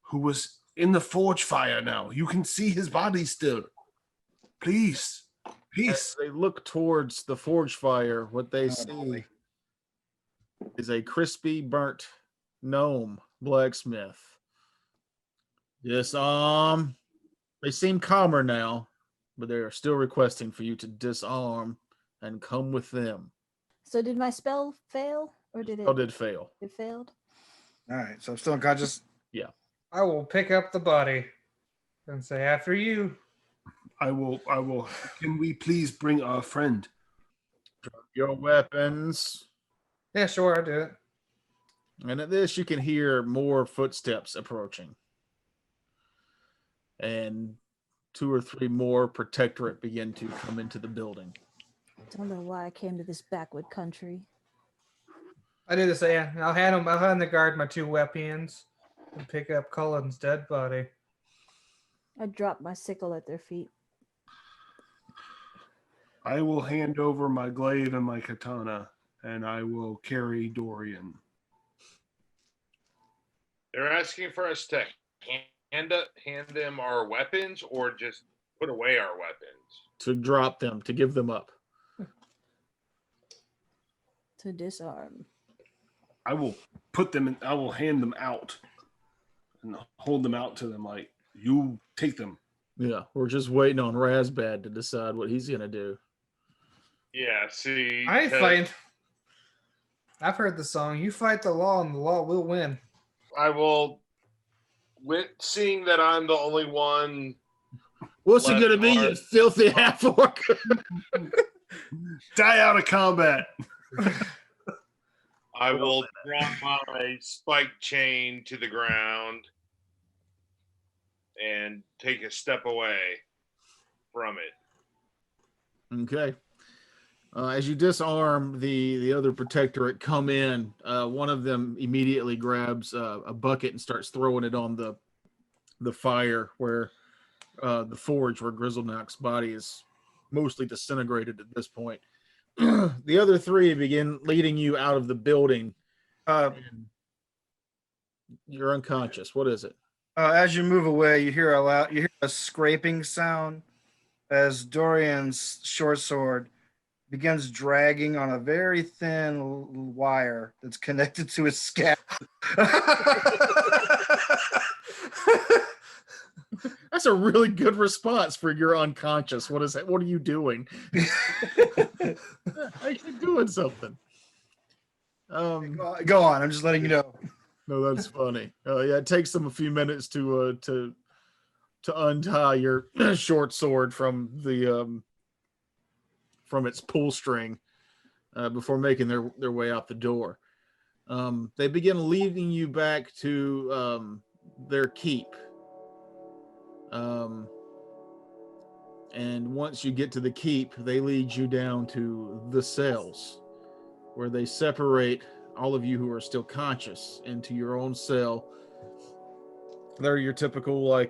who was in the forge fire now. You can see his body still. Please. As Peace. they look towards the forge fire, what they see boy. is a crispy, burnt gnome blacksmith. Yes, they seem calmer now, but they are still requesting for you to disarm and come with them. So did my spell fail, or did it? Oh, did fail. It failed. All right, so I'm still unconscious. I will pick up the body and say, after you. I will. Can we please bring our friend? Your weapons. Yeah, sure, I'll do it. And at this, you can hear more footsteps approaching. And 2 or 3 more protectorate begin to come into the building. Don't know why I came to this backward country. I do the same. I'll hand the guard my 2 weapons and pick up Cullen's dead body. I dropped my sickle at their feet. I will hand over my glaive and my katana, and I will carry Dorian. They're asking for us to hand them our weapons or just put away our weapons. To drop them, to give them up. To disarm. I will put them in. I will hand them out and hold them out to them like, you take them. Yeah, we're just waiting on Razbad to decide what he's going to do. Yeah, see. I ain't fighting. I've heard the song. You fight the law and the law will win. I will, seeing that I'm the only one. What's it Left going to be, you arm. filthy half-orc? Die out of combat. I will drop my spike chain to the ground and take a step away from it. Okay. As you disarm the other protectorate come in, one of them immediately grabs a bucket and starts throwing it on the fire where the forge where Grizzlenok's body is mostly disintegrated at this point. The other 3 begin leading you out of the building. You're unconscious. What is it? As you move away, you hear a scraping sound as Dorian's short sword begins dragging on a very thin wire that's connected to his scalp. That's a really good response for you're unconscious. What is that? What are you doing? Actually doing something. Go on. I'm just letting you know. No, that's funny. Yeah, it takes them a few minutes to untie your short sword from the from its pull string before making their way out the door. They begin leading you back to their keep. And once you get to the keep, they lead you down to the cells where they separate all of you who are still conscious into your own cell. They're your typical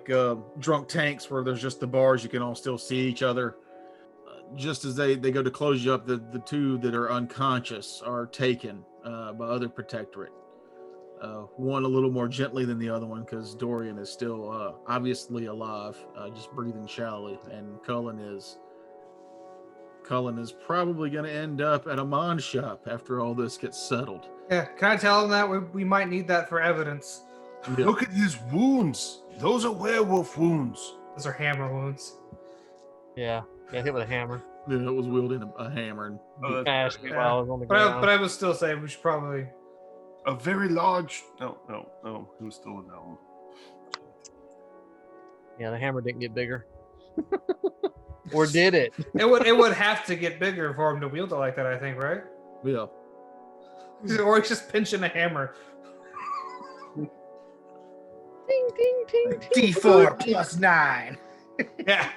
drunk tanks where there's just the bars. You can all still see each other. Just as they go to close you up, the 2 that are unconscious are taken by other protectorate. One a little more gently than the other one because Dorian is still obviously alive, just breathing shallowly, and Cullen is probably going to end up at a mon shop after all this gets settled. Yeah, can I tell them that we might need that for evidence? Yeah. Look at his wounds. Those are werewolf wounds. Those are hammer wounds. Yeah, got hit with a hammer. Yeah, it was wielding a hammer. And Smashed me Yeah. while I was on the But ground. I would still say we should probably. A very large. No. He was still a gnome. Yeah, the hammer didn't get bigger. Or did it? It would have to get bigger for him to wield it like that, I think, right? Yeah. Or he's just pinching a hammer. Ding, ding, ding, ding. D4 plus 9. Yeah.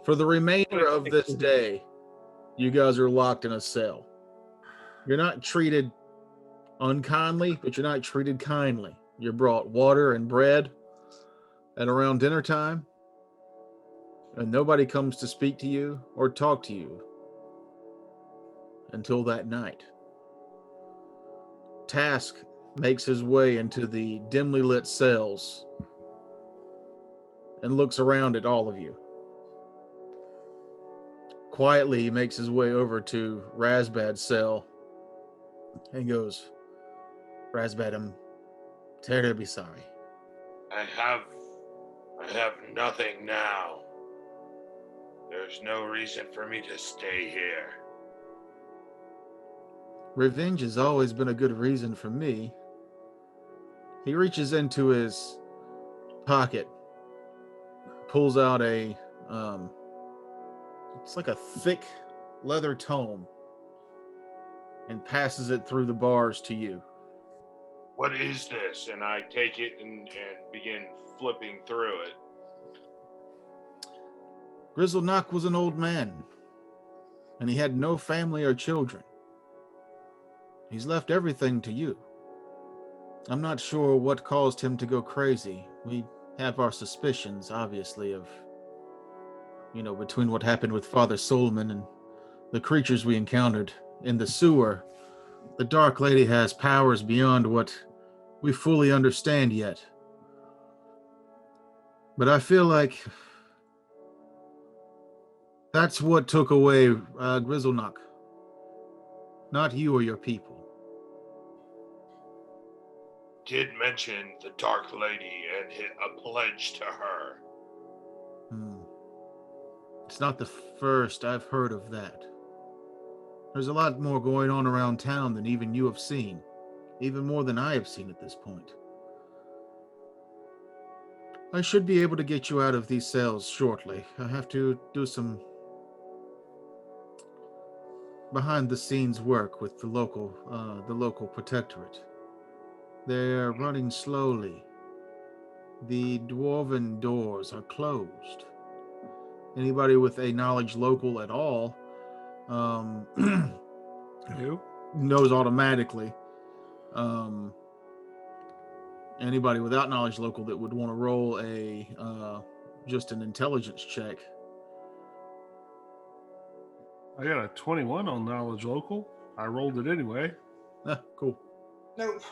For the remainder of this day, you guys are locked in a cell. You're not treated unkindly, but you're not treated kindly. You're brought water and bread at around dinner time, and nobody comes to speak to you or talk to you until that night. Task makes his way into the dimly lit cells and looks around at all of you. Quietly, he makes his way over to Razbad's cell and goes, Razbad, I'm terribly sorry. I have nothing now. There's no reason for me to stay here. Revenge has always been a good reason for me. He reaches into his pocket, pulls out a, it's like a thick leather tome, and passes it through the bars to you. What is this? And I take it and begin flipping through it. Grizzleknock was an old man, and he had no family or children. He's left everything to you. I'm not sure what caused him to go crazy. We have our suspicions, obviously, of, between what happened with Father Solomon and the creatures we encountered in the sewer. The Dark Lady has powers beyond what we fully understand yet. But I feel like that's what took away Grizzleknock. Not you or your people. Did mention the Dark Lady and hit a pledge to her. It's not the first I've heard of that. There's a lot more going on around town than even you have seen. Even more than I have seen at this point. I should be able to get you out of these cells shortly. I have to do some behind-the-scenes work with the local protectorate. They're running slowly. The dwarven doors are closed. Anybody with a knowledge local at all knows automatically. Anybody without knowledge local that would want to roll a just an intelligence check. I got a 21 on knowledge local. I rolled it anyway. Cool. Nope.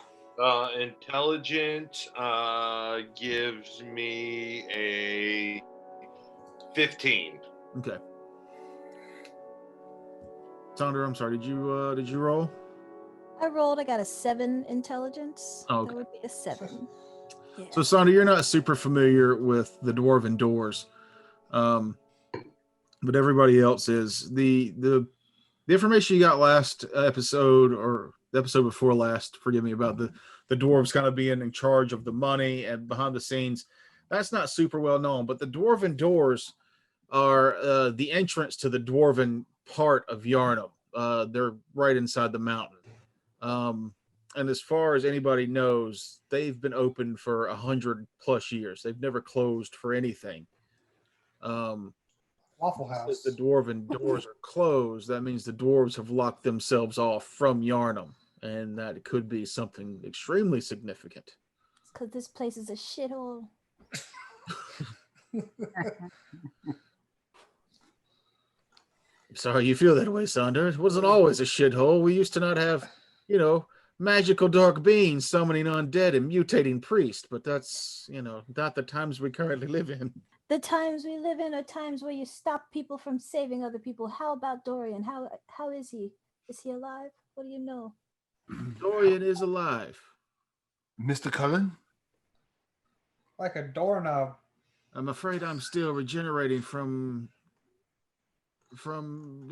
Intelligence gives me a 15. Okay. Sandra, I'm sorry. Did you roll? I rolled. I got a 7 intelligence. Oh, okay. That would be a 7. Yeah. So, Sandra, you're not super familiar with the dwarven doors, but everybody else is. The information you got last episode, or the episode before last, forgive me, about the dwarves kind of being in charge of the money and behind the scenes, that's not super well known. But the dwarven doors are the entrance to the dwarven part of Yarnum. They're right inside the mountain. And as far as anybody knows, they've been open for 100+ years. They've never closed for anything. Waffle House. If the dwarven doors are closed, that means the dwarves have locked themselves off from Yarnum, and that could be something extremely significant. Because this place is a shithole. Sorry you feel that way, Sandra. It wasn't always a shithole. We used to not have, magical dark beings summoning undead and mutating priests, but that's, not the times we currently live in. The times we live in are times where you stop people from saving other people. How about Dorian? How is he? Is he alive? What do you know? Dorian is alive. Mr. Cullen? Like a doorknob. I'm afraid I'm still regenerating from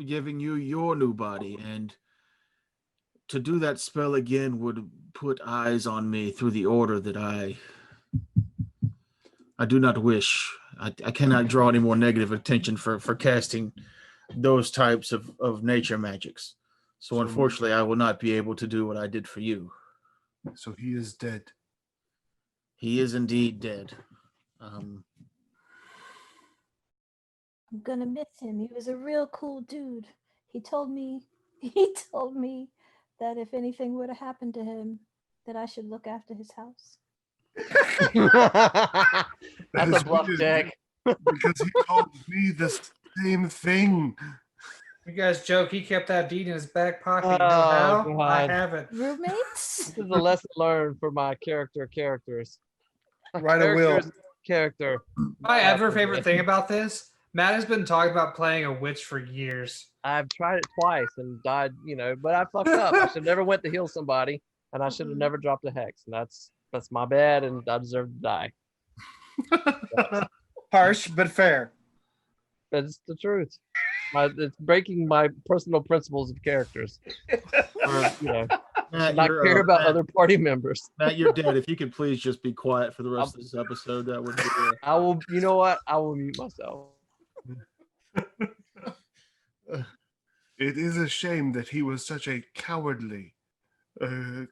giving you your new body, and to do that spell again would put eyes on me through the order that I do not wish. I cannot draw any more negative attention for casting those types of nature magics. So unfortunately, I will not be able to do what I did for you. So he is dead. He is indeed dead. I'm gonna miss him. He was a real cool dude. He told me that if anything were to happen to him, that I should look after his house. That's a bluff check. Because he told me the same thing. You guys joke he kept that deed in his back pocket. You know Oh, how? I God. have it. Roommates? This is a lesson learned for my characters. Write a will. Character. My ever favorite thing about this, Matt has been talking about playing a witch for years. I've tried it twice and died, but I fucked up. I should have never went to heal somebody, and I should have never dropped a hex, and that's my bad, and I deserve to die. Harsh but fair. But it's the truth. It's breaking my personal principles of characters. Matt, Not care about other party members. Matt, you're dead. If you could please just be quiet for the rest of this episode, that would be good. I will. You know what? I will mute myself. It is a shame that he was such a cowardly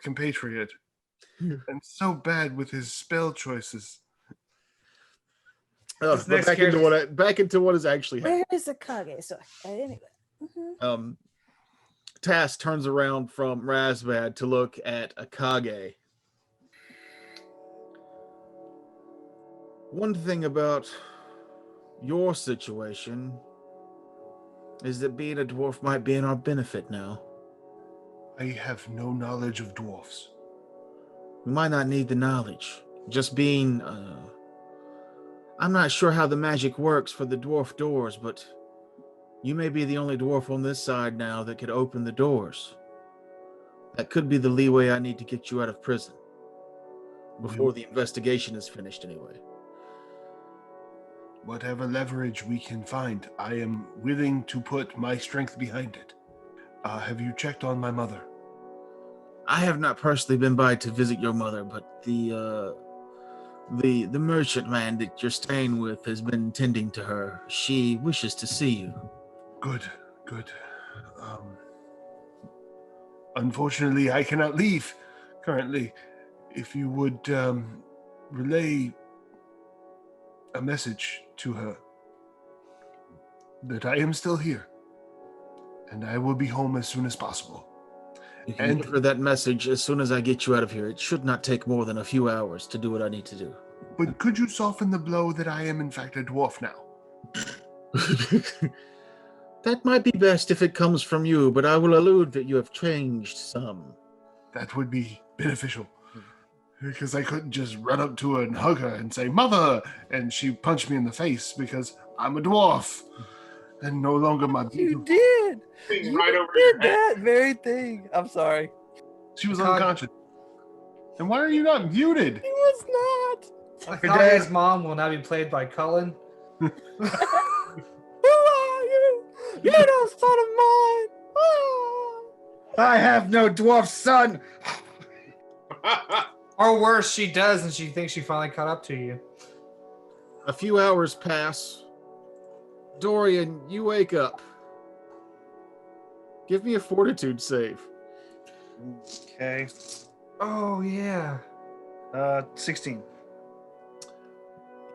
compatriot and so bad with his spell choices. But next back into what is actually happening. Where is the Kage? So anyway. Tass turns around from Razbad to look at Akage. One thing about your situation is that being a dwarf might be in our benefit now. I have no knowledge of dwarfs. We might not need the knowledge. Just being, I'm not sure how the magic works for the dwarf doors, but you may be the only dwarf on this side now that could open the doors. That could be the leeway I need to get you out of prison. Before the investigation is finished, anyway. Whatever leverage we can find, I am willing to put my strength behind it. Have you checked on my mother? I have not personally been by to visit your mother, but the merchant man that you're staying with has been tending to her. She wishes to see you. Good. Unfortunately, I cannot leave currently. If you would relay a message to her that I am still here and I will be home as soon as possible. You can give her that message as soon as I get you out of here. It should not take more than a few hours to do what I need to do. But could you soften the blow that I am in fact a dwarf now? That might be best if it comes from you, but I will allude that you have changed some. That would be beneficial. Because I couldn't just run up to her and hug her and say, "Mother!" and she punched me in the face because I'm a dwarf and no longer my You did. Right over Did your head. that very thing. I'm sorry. She was unconscious. And why are you not muted? He was not. Kage's mom will now be played by Cullen. Who are you? You're no son of mine. Ah. I have no dwarf son. Or worse, she does, and she thinks she finally caught up to you. A few hours pass. Dorian, you wake up. Give me a fortitude save. Okay. Oh, yeah. 16.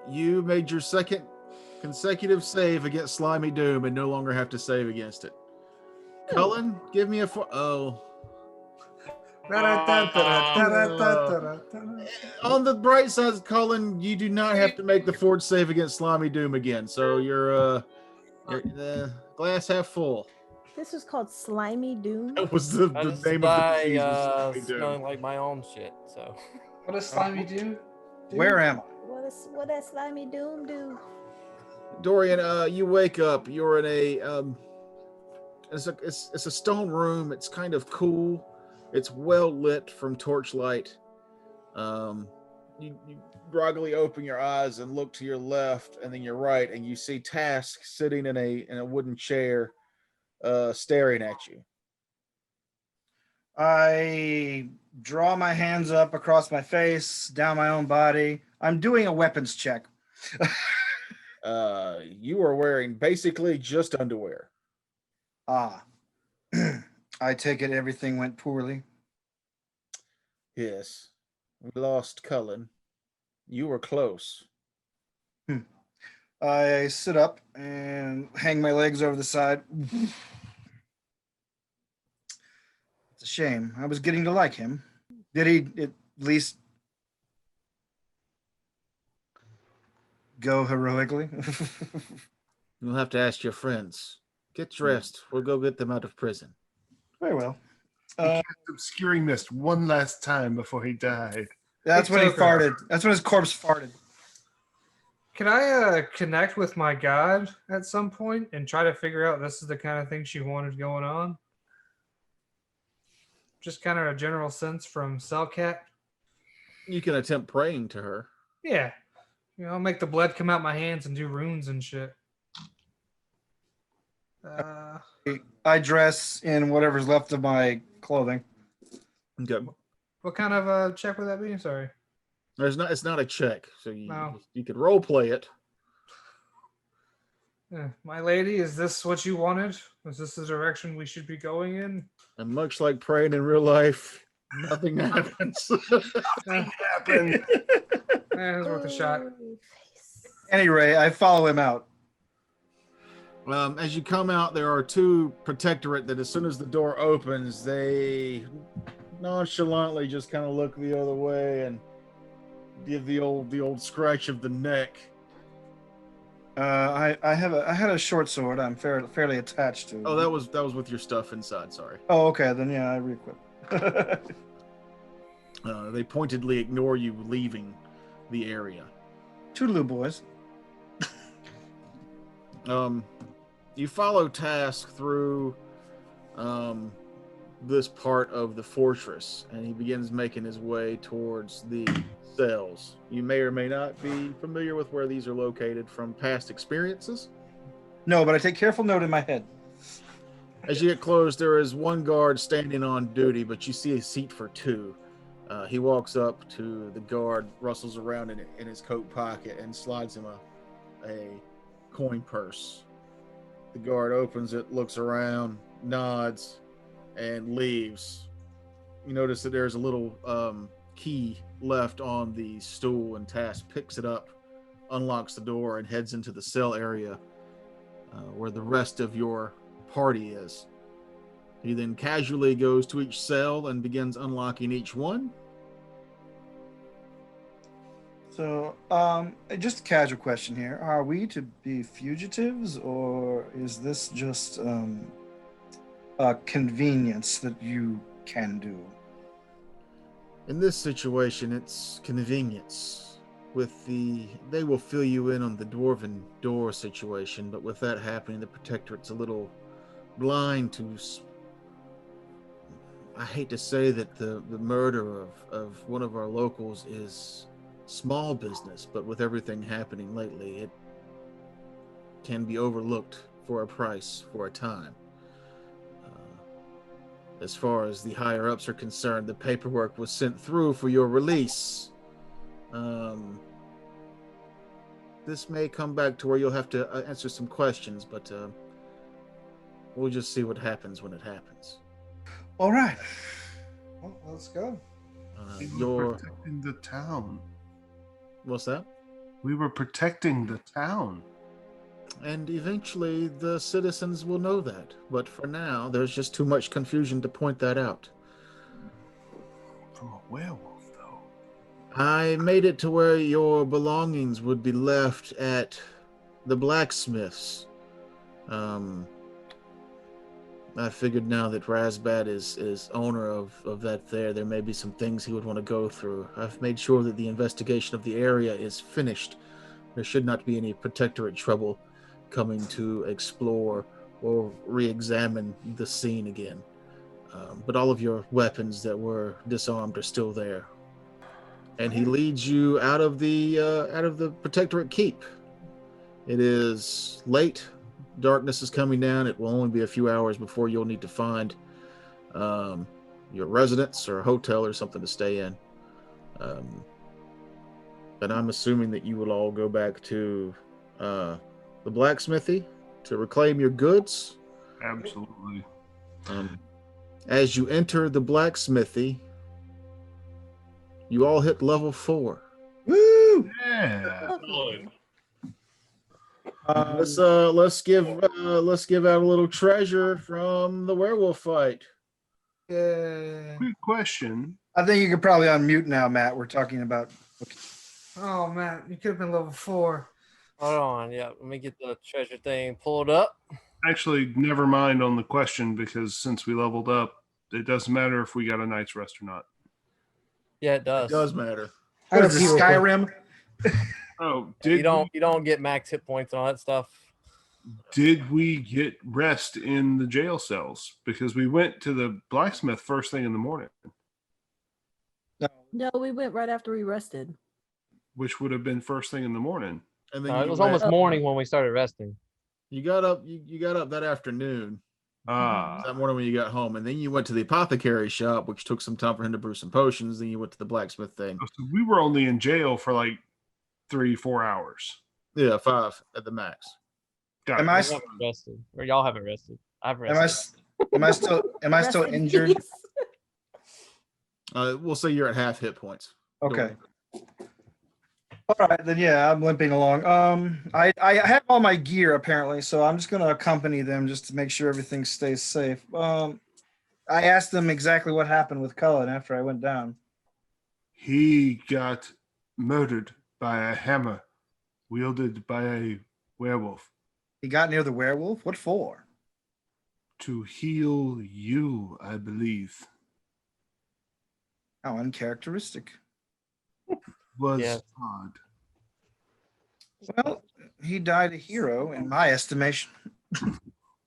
You made your second consecutive save against Slimy Doom and no longer have to save against it. Cullen, give me a On the bright side, Cullen, you do not have to make the fort save against Slimy Doom again. So you're glass half full. This was called Slimy Doom. That was the I just name die, of the disease. Was Slimy smelling Doom. like my own shit. So What does Slimy do? Where am I? What does Slimy Doom do? Dorian, you wake up. You're in a it's a stone room. It's kind of cool. It's well lit from torchlight. You groggily open your eyes and look to your left and then your right, and you see Task sitting in a wooden chair, staring at you. I draw my hands up across my face, down my own body. I'm doing a weapons check. You are wearing basically just underwear. Ah. I take it everything went poorly. Yes. We lost Cullen. You were close. I sit up and hang my legs over the side. It's a shame. I was getting to like him. Did he at least go heroically? You'll have to ask your friends. Get dressed. We'll go get them out of prison. Very well. He cast obscuring mist one last time before he died. That's Hey, when he Tucker. farted. That's when his corpse farted. Can I connect with my god at some point and try to figure out this is the kind of thing she wanted going on? Just kind of a general sense from Cellcat. You can attempt praying to her. Yeah. I'll make the blood come out my hands and do runes and shit. I dress in whatever's left of my clothing. Okay. What kind of check would that be? Sorry. It's not a check, so No. you could role play it. My lady, is this what you wanted? Is this the direction we should be going in? And much like praying in real life, nothing happens. Happened. It's worth a shot. Anyway, I follow him out. As you come out, there are two protectorate that as soon as the door opens, they nonchalantly just kind of look the other way and give the old scratch of the neck. I had a short sword. I'm fairly attached to. Oh, that was with your stuff inside. Sorry. Oh, okay. Then yeah, I re-equip. They pointedly ignore you leaving the area. Toodaloo, boys. You follow Task through this part of the fortress, and he begins making his way towards the cells. You may or may not be familiar with where these are located from past experiences. No, but I take careful note in my head. As you get close, there is one guard standing on duty, but you see a seat for two. He walks up to the guard, rustles around in his coat pocket, and slides him a coin purse. The guard opens it, looks around, nods, and leaves. You notice that there's a little key left on the stool, and Task picks it up, unlocks the door, and heads into the cell area where the rest of your party is. He then casually goes to each cell and begins unlocking each one. So, just a casual question here. Are we to be fugitives, or is this just a convenience that you can do? In this situation, it's convenience. They will fill you in on the dwarven door situation, but with that happening, the Protectorate's a little blind to. I hate to say that the murder of one of our locals is small business, but with everything happening lately, it can be overlooked for a price for a time. As far as the higher ups are concerned, the paperwork was sent through for your release. This may come back to where you'll have to answer some questions, but we'll just see what happens when it happens. All right. Well, let's go. We were Your protecting the town. What's that? We were protecting the town. And eventually the citizens will know that. But for now, there's just too much confusion to point that out. From a werewolf, though. I made it to where your belongings would be left at the blacksmith's. I figured now that Razbat is owner of that there may be some things he would want to go through. I've made sure that the investigation of the area is finished. There should not be any Protectorate trouble coming to explore or re-examine the scene again. But all of your weapons that were disarmed are still there. And he leads you out of the Protectorate Keep. It is late. Darkness is coming down. It will only be a few hours before you'll need to find your residence or a hotel or something to stay in. And I'm assuming that you will all go back to the blacksmithy to reclaim your goods. Absolutely. As you enter the blacksmithy, you all hit level 4. Woo! Yeah. Lovely. Let's give out a little treasure from the werewolf fight. Yeah. Quick question. I think you could probably unmute now, Matt. We're talking about. Oh man, you could have been level 4. Hold on. Yeah. Let me get the treasure thing pulled up. Actually, never mind on the question because since we leveled up, it doesn't matter if we got a night's rest or not. Yeah, it It does. does matter. What is this, Skyrim? Oh, You don't get max hit points and all that stuff. did we get rest in the jail cells? Because we went to the blacksmith first thing in the morning, No, we went right after we rested. which would have been first thing in the morning. And then No, it you was went- almost morning when we started resting. You got up. You got up that afternoon. Ah, That morning when you got home, and then you went to the apothecary shop, which took some time for him to brew some potions. Then you went to the blacksmith thing. so we were only in jail for like 3-4 hours. Yeah, 5 at the max. Got Am it. I I haven't rested, or y'all haven't rested. I've rested. Am I still Rest in injured? peace. We'll say you're at half hit points. Okay. All right, then yeah, I'm limping along. I have all my gear apparently, so I'm just gonna accompany them just to make sure everything stays safe. I asked them exactly what happened with Cullen after I went down. He got murdered by a hammer wielded by a werewolf He got near the werewolf. What for? to heal you, I believe. How uncharacteristic. Was Yeah. odd. Well, he died a hero in my estimation.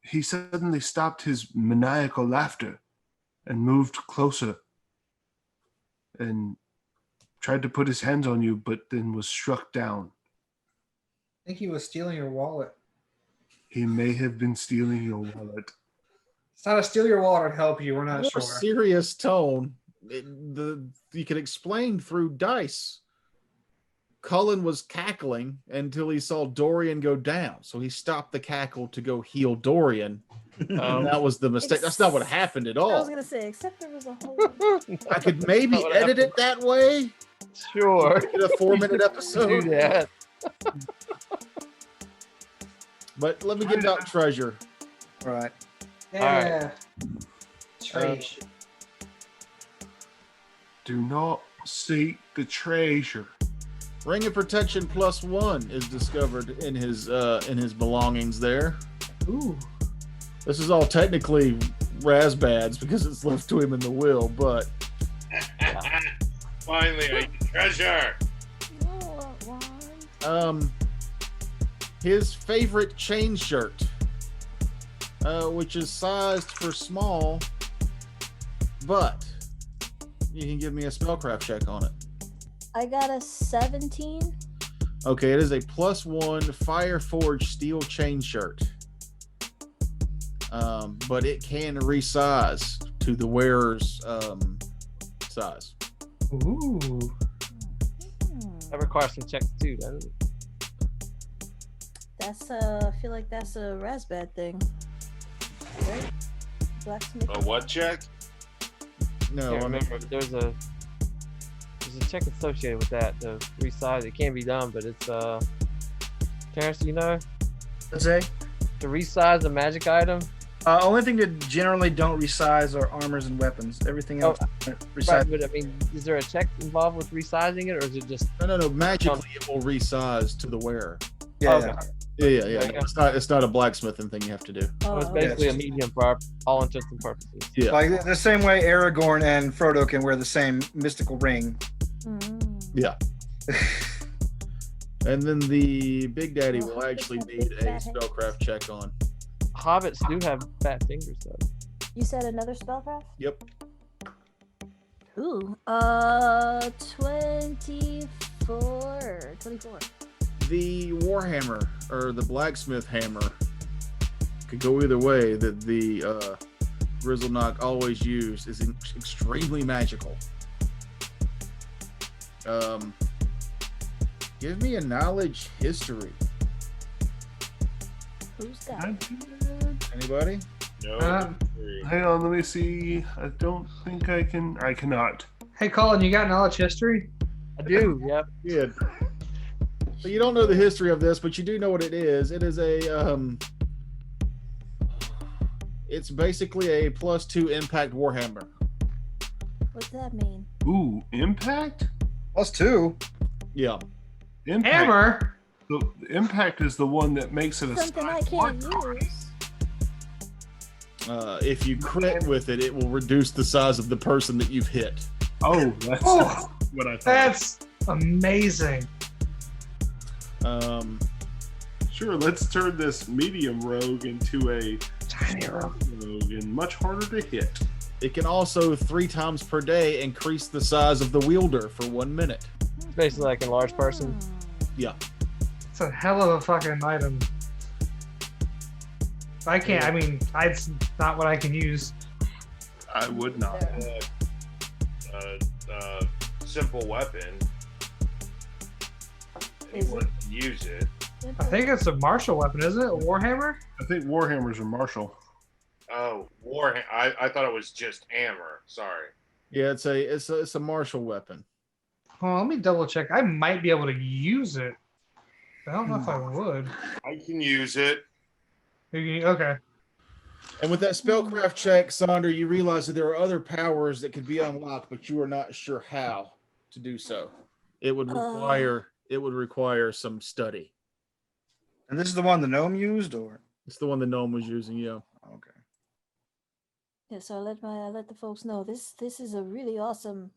He suddenly stopped his maniacal laughter and moved closer and tried to put his hands on you, but then was struck down. I think he was stealing your wallet. He may have been stealing your wallet. It's not a steal your wallet or help you. We're not More sure. serious tone. You can explain through dice. Cullen was cackling until he saw Dorian go down, so he stopped the cackle to go heal Dorian. And that was the mistake. That's not what happened at I was all. gonna say, except there was a whole. I could maybe Not what edit it that way. Sure. Make it a 4-minute Do episode. that. But let me get out treasure. All right. Yeah. Trash. Do not seek the treasure. Ring of Protection +1 is discovered in his belongings there. Ooh. This is all technically Razbad's because it's left to him in the will, but Finally, a treasure. his favorite chain shirt, which is sized for small, but you can give me a spellcraft check on it. I got a 17. Okay, it is a +1 Fireforged steel chain shirt. But it can resize to the wearer's size. Ooh. That requires some checks too, doesn't it? That's I feel like that's a Razbad thing. Right? Blacksmith. A what check? No, Can't I mean, remember, but there's a check associated with that to resize. It can be done, but it's Terrence, do you know, Let's say. to resize a magic item? Only thing that generally don't resize are armors and weapons. Everything else resize. Right, but I mean, is there a check involved with resizing it, or is it just no. Magically, it will resize to the wearer. Yeah. Okay. Yeah. Okay. It's not a blacksmithing thing you have to do. So it's Oh, basically a just- medium for all intents and purposes. Yeah. Like the same way Aragorn and Frodo can wear the same mystical ring. mm. Yeah. And then the Big Daddy will actually need a spellcraft check on. Hobbits do have fat fingers, though. You said another spellcraft? Yep. Ooh. 24. 24. The Warhammer or the blacksmith hammer could go either way. That the Grizzleknock always used is extremely magical. Give me a knowledge history. Who's got I it? do that? Anybody? No. Um, Hang on, let me see. I don't think I can. I cannot. Hey, Colin, you got knowledge history? I do. Yep. Good. So you don't know the history of this, but you do know what it is. It is it's basically a +2 impact warhammer. What's that mean? Ooh, impact. +2. Yeah. Impact. Hammer? The impact is the one that makes it a Something I smart can't card. use. If you crit with it, it will reduce the size of the person that you've hit. Oh, that's Oh, what I thought. that's amazing. Sure, let's turn this medium rogue into a Tiny rogue. rogue and much harder to hit. It can also 3 times per day increase the size of the wielder for 1 minute. It's basically like a large person. Yeah. It's a hell of a fucking item. I can't. I mean, it's not what I can use. I would not. Simple weapon. Is Anyone can use it. I think it's a martial weapon, isn't it? A warhammer? I think warhammers are martial. Oh, I thought it was just hammer. Sorry. Yeah, it's a martial weapon. Well, let me double check. I might be able to use it. I don't know if I would. I can use it. Okay. And with that spellcraft check, Sonder, you realize that there are other powers that could be unlocked, but you are not sure how to do so. It would require some study. And this is the one the gnome used, or? It's the one the gnome was using, yeah. Okay. Yeah, so I let the folks know this is a really awesome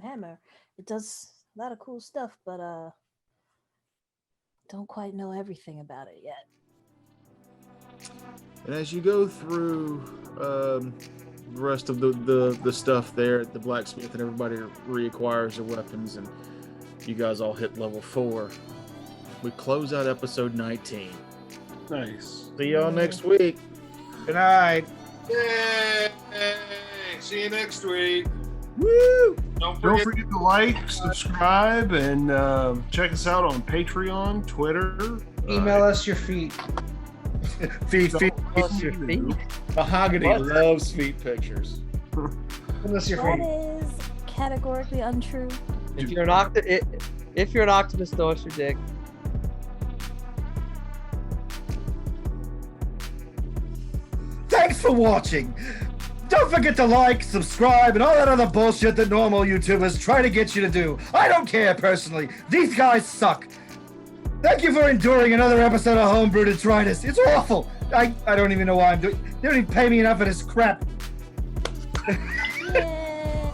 hammer. It does a lot of cool stuff, but don't quite know everything about it yet. And as you go through the rest of the stuff there at the blacksmith, and everybody reacquires their weapons, and you guys all hit level 4, we close out episode 19. Nice. See y'all next week. Good night. Yay! See you next week. Woo! Don't Don't forget. forget to like, subscribe, and check us out on Patreon, Twitter. Email us your feet. Feet. Plus your feet. Mahogany What? loves feet pictures. Send us your That feet. is categorically untrue. If you're an octopus, throw us your dick. Thanks for watching. Don't forget to like, subscribe, and all that other bullshit that normal YouTubers try to get you to do. I don't care personally. These guys suck. Thank you for enduring another episode of HomeBrew Detritus. It's awful. I don't even know why I'm doing. They don't even pay me enough for this crap. Yeah.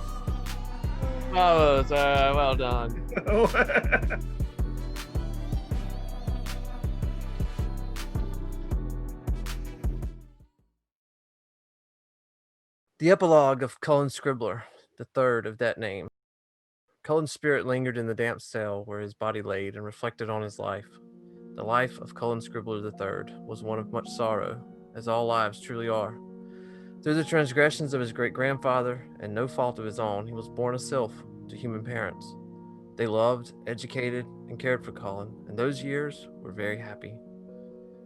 Oh, well done. The epilogue of Cullen Scribbler, the third of that name. Cullen's spirit lingered in the damp cell where his body laid and reflected on his life. The life of Cullen Scribbler III was one of much sorrow, as all lives truly are. Through the transgressions of his great-grandfather and no fault of his own, he was born a sylph to human parents. They loved, educated, and cared for Cullen, and those years were very happy.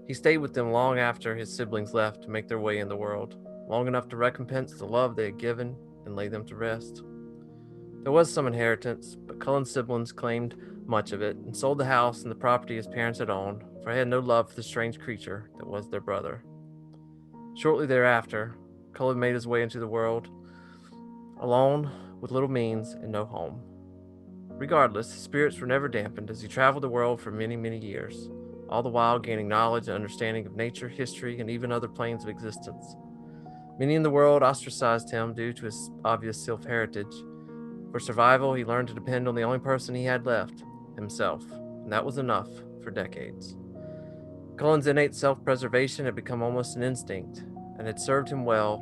He stayed with them long after his siblings left to make their way in the world, long enough to recompense the love they had given and lay them to rest. There was some inheritance, but Cullen's siblings claimed much of it and sold the house and the property his parents had owned, for they had no love for the strange creature that was their brother. Shortly thereafter, Cullen made his way into the world, alone, with little means and no home. Regardless, his spirits were never dampened as he traveled the world for many, many years, all the while gaining knowledge and understanding of nature, history, and even other planes of existence. Many in the world ostracized him due to his obvious sylph heritage. For survival, he learned to depend on the only person he had left, himself, and that was enough for decades. Cullen's innate self-preservation had become almost an instinct, and had served him well,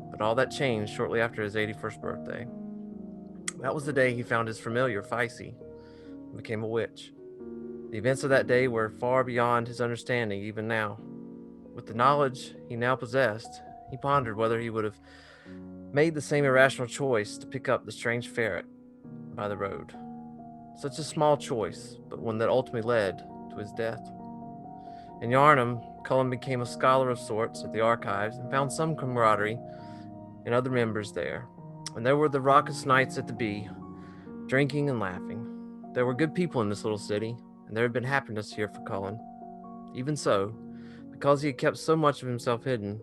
but all that changed shortly after his 81st birthday. That was the day he found his familiar, Feisty, and became a witch. The events of that day were far beyond his understanding even now. With the knowledge he now possessed, he pondered whether he would have made the same irrational choice to pick up the strange ferret by the road. Such a small choice, but one that ultimately led to his death. In Yarnum, Cullen became a scholar of sorts at the archives and found some camaraderie in other members there. And there were the raucous nights at the Bee, drinking and laughing. There were good people in this little city, and there had been happiness here for Cullen. Even so, because he had kept so much of himself hidden,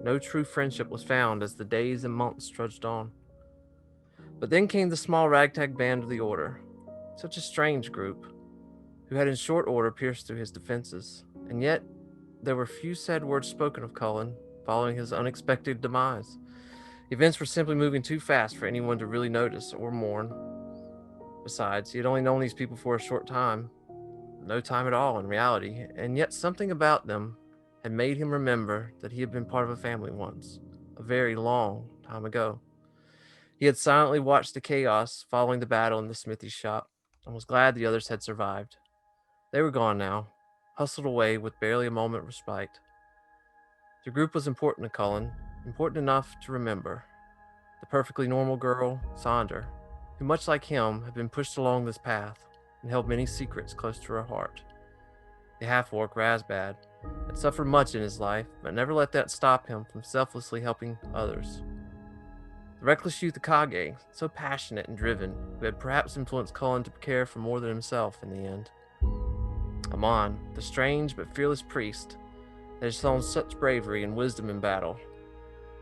no true friendship was found as the days and months trudged on. But then came the small ragtag band of the Order, such a strange group, who had in short order pierced through his defenses, and yet there were few sad words spoken of Cullen following his unexpected demise. Events were simply moving too fast for anyone to really notice or mourn. Besides, he had only known these people for a short time, no time at all in reality, and yet something about them had made him remember that he had been part of a family once, a very long time ago. He had silently watched the chaos following the battle in the smithy shop, and was glad the others had survived. They were gone now, hustled away with barely a moment of respite. The group was important to Cullen, important enough to remember. The perfectly normal girl, Sonder, who much like him had been pushed along this path and held many secrets close to her heart. The half-orc Razbad had suffered much in his life, but never let that stop him from selflessly helping others. The reckless youth of Kage, so passionate and driven, who had perhaps influenced Cullen to care for more than himself in the end. Amon, the strange but fearless priest, that had shown such bravery and wisdom in battle.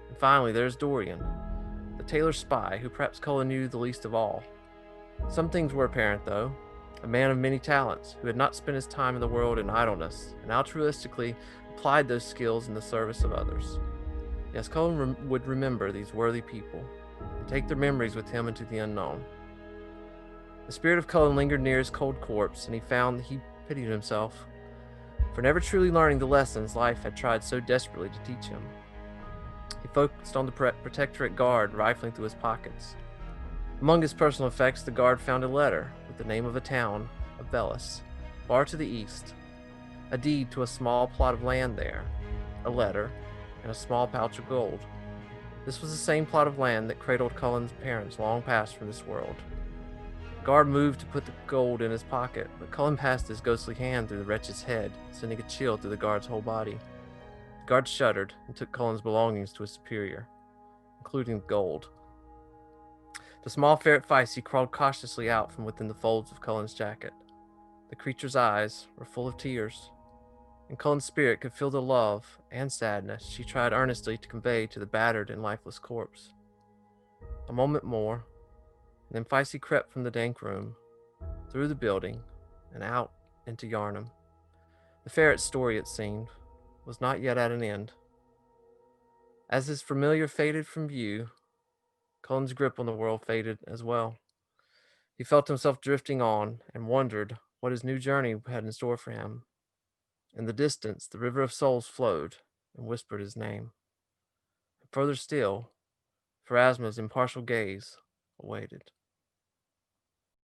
And finally, there's Dorian, the tailor spy who perhaps Cullen knew the least of all. Some things were apparent, though. A man of many talents, who had not spent his time in the world in idleness, and altruistically applied those skills in the service of others. Yes, Cullen would remember these worthy people, and take their memories with him into the unknown. The spirit of Cullen lingered near his cold corpse, and he found that he pitied himself for never truly learning the lessons life had tried so desperately to teach him. He focused on the protectorate guard rifling through his pockets. Among his personal effects, the guard found a letter with the name of a town of Velis, far to the east, a deed to a small plot of land there, a letter, and a small pouch of gold. This was the same plot of land that cradled Cullen's parents long past from this world. The guard moved to put the gold in his pocket, but Cullen passed his ghostly hand through the wretch's head, sending a chill through the guard's whole body. The guard shuddered and took Cullen's belongings to his superior, including the gold. The small ferret Feisty crawled cautiously out from within the folds of Cullen's jacket. The creature's eyes were full of tears, and Cullen's spirit could feel the love and sadness she tried earnestly to convey to the battered and lifeless corpse. A moment more, and then Feisty crept from the dank room, through the building, and out into Yarnum. The ferret's story, it seemed, was not yet at an end. As his familiar faded from view, Cullen's grip on the world faded as well. He felt himself drifting on and wondered what his new journey had in store for him. In the distance, the river of souls flowed and whispered his name. And further still, Pharasma's impartial gaze awaited.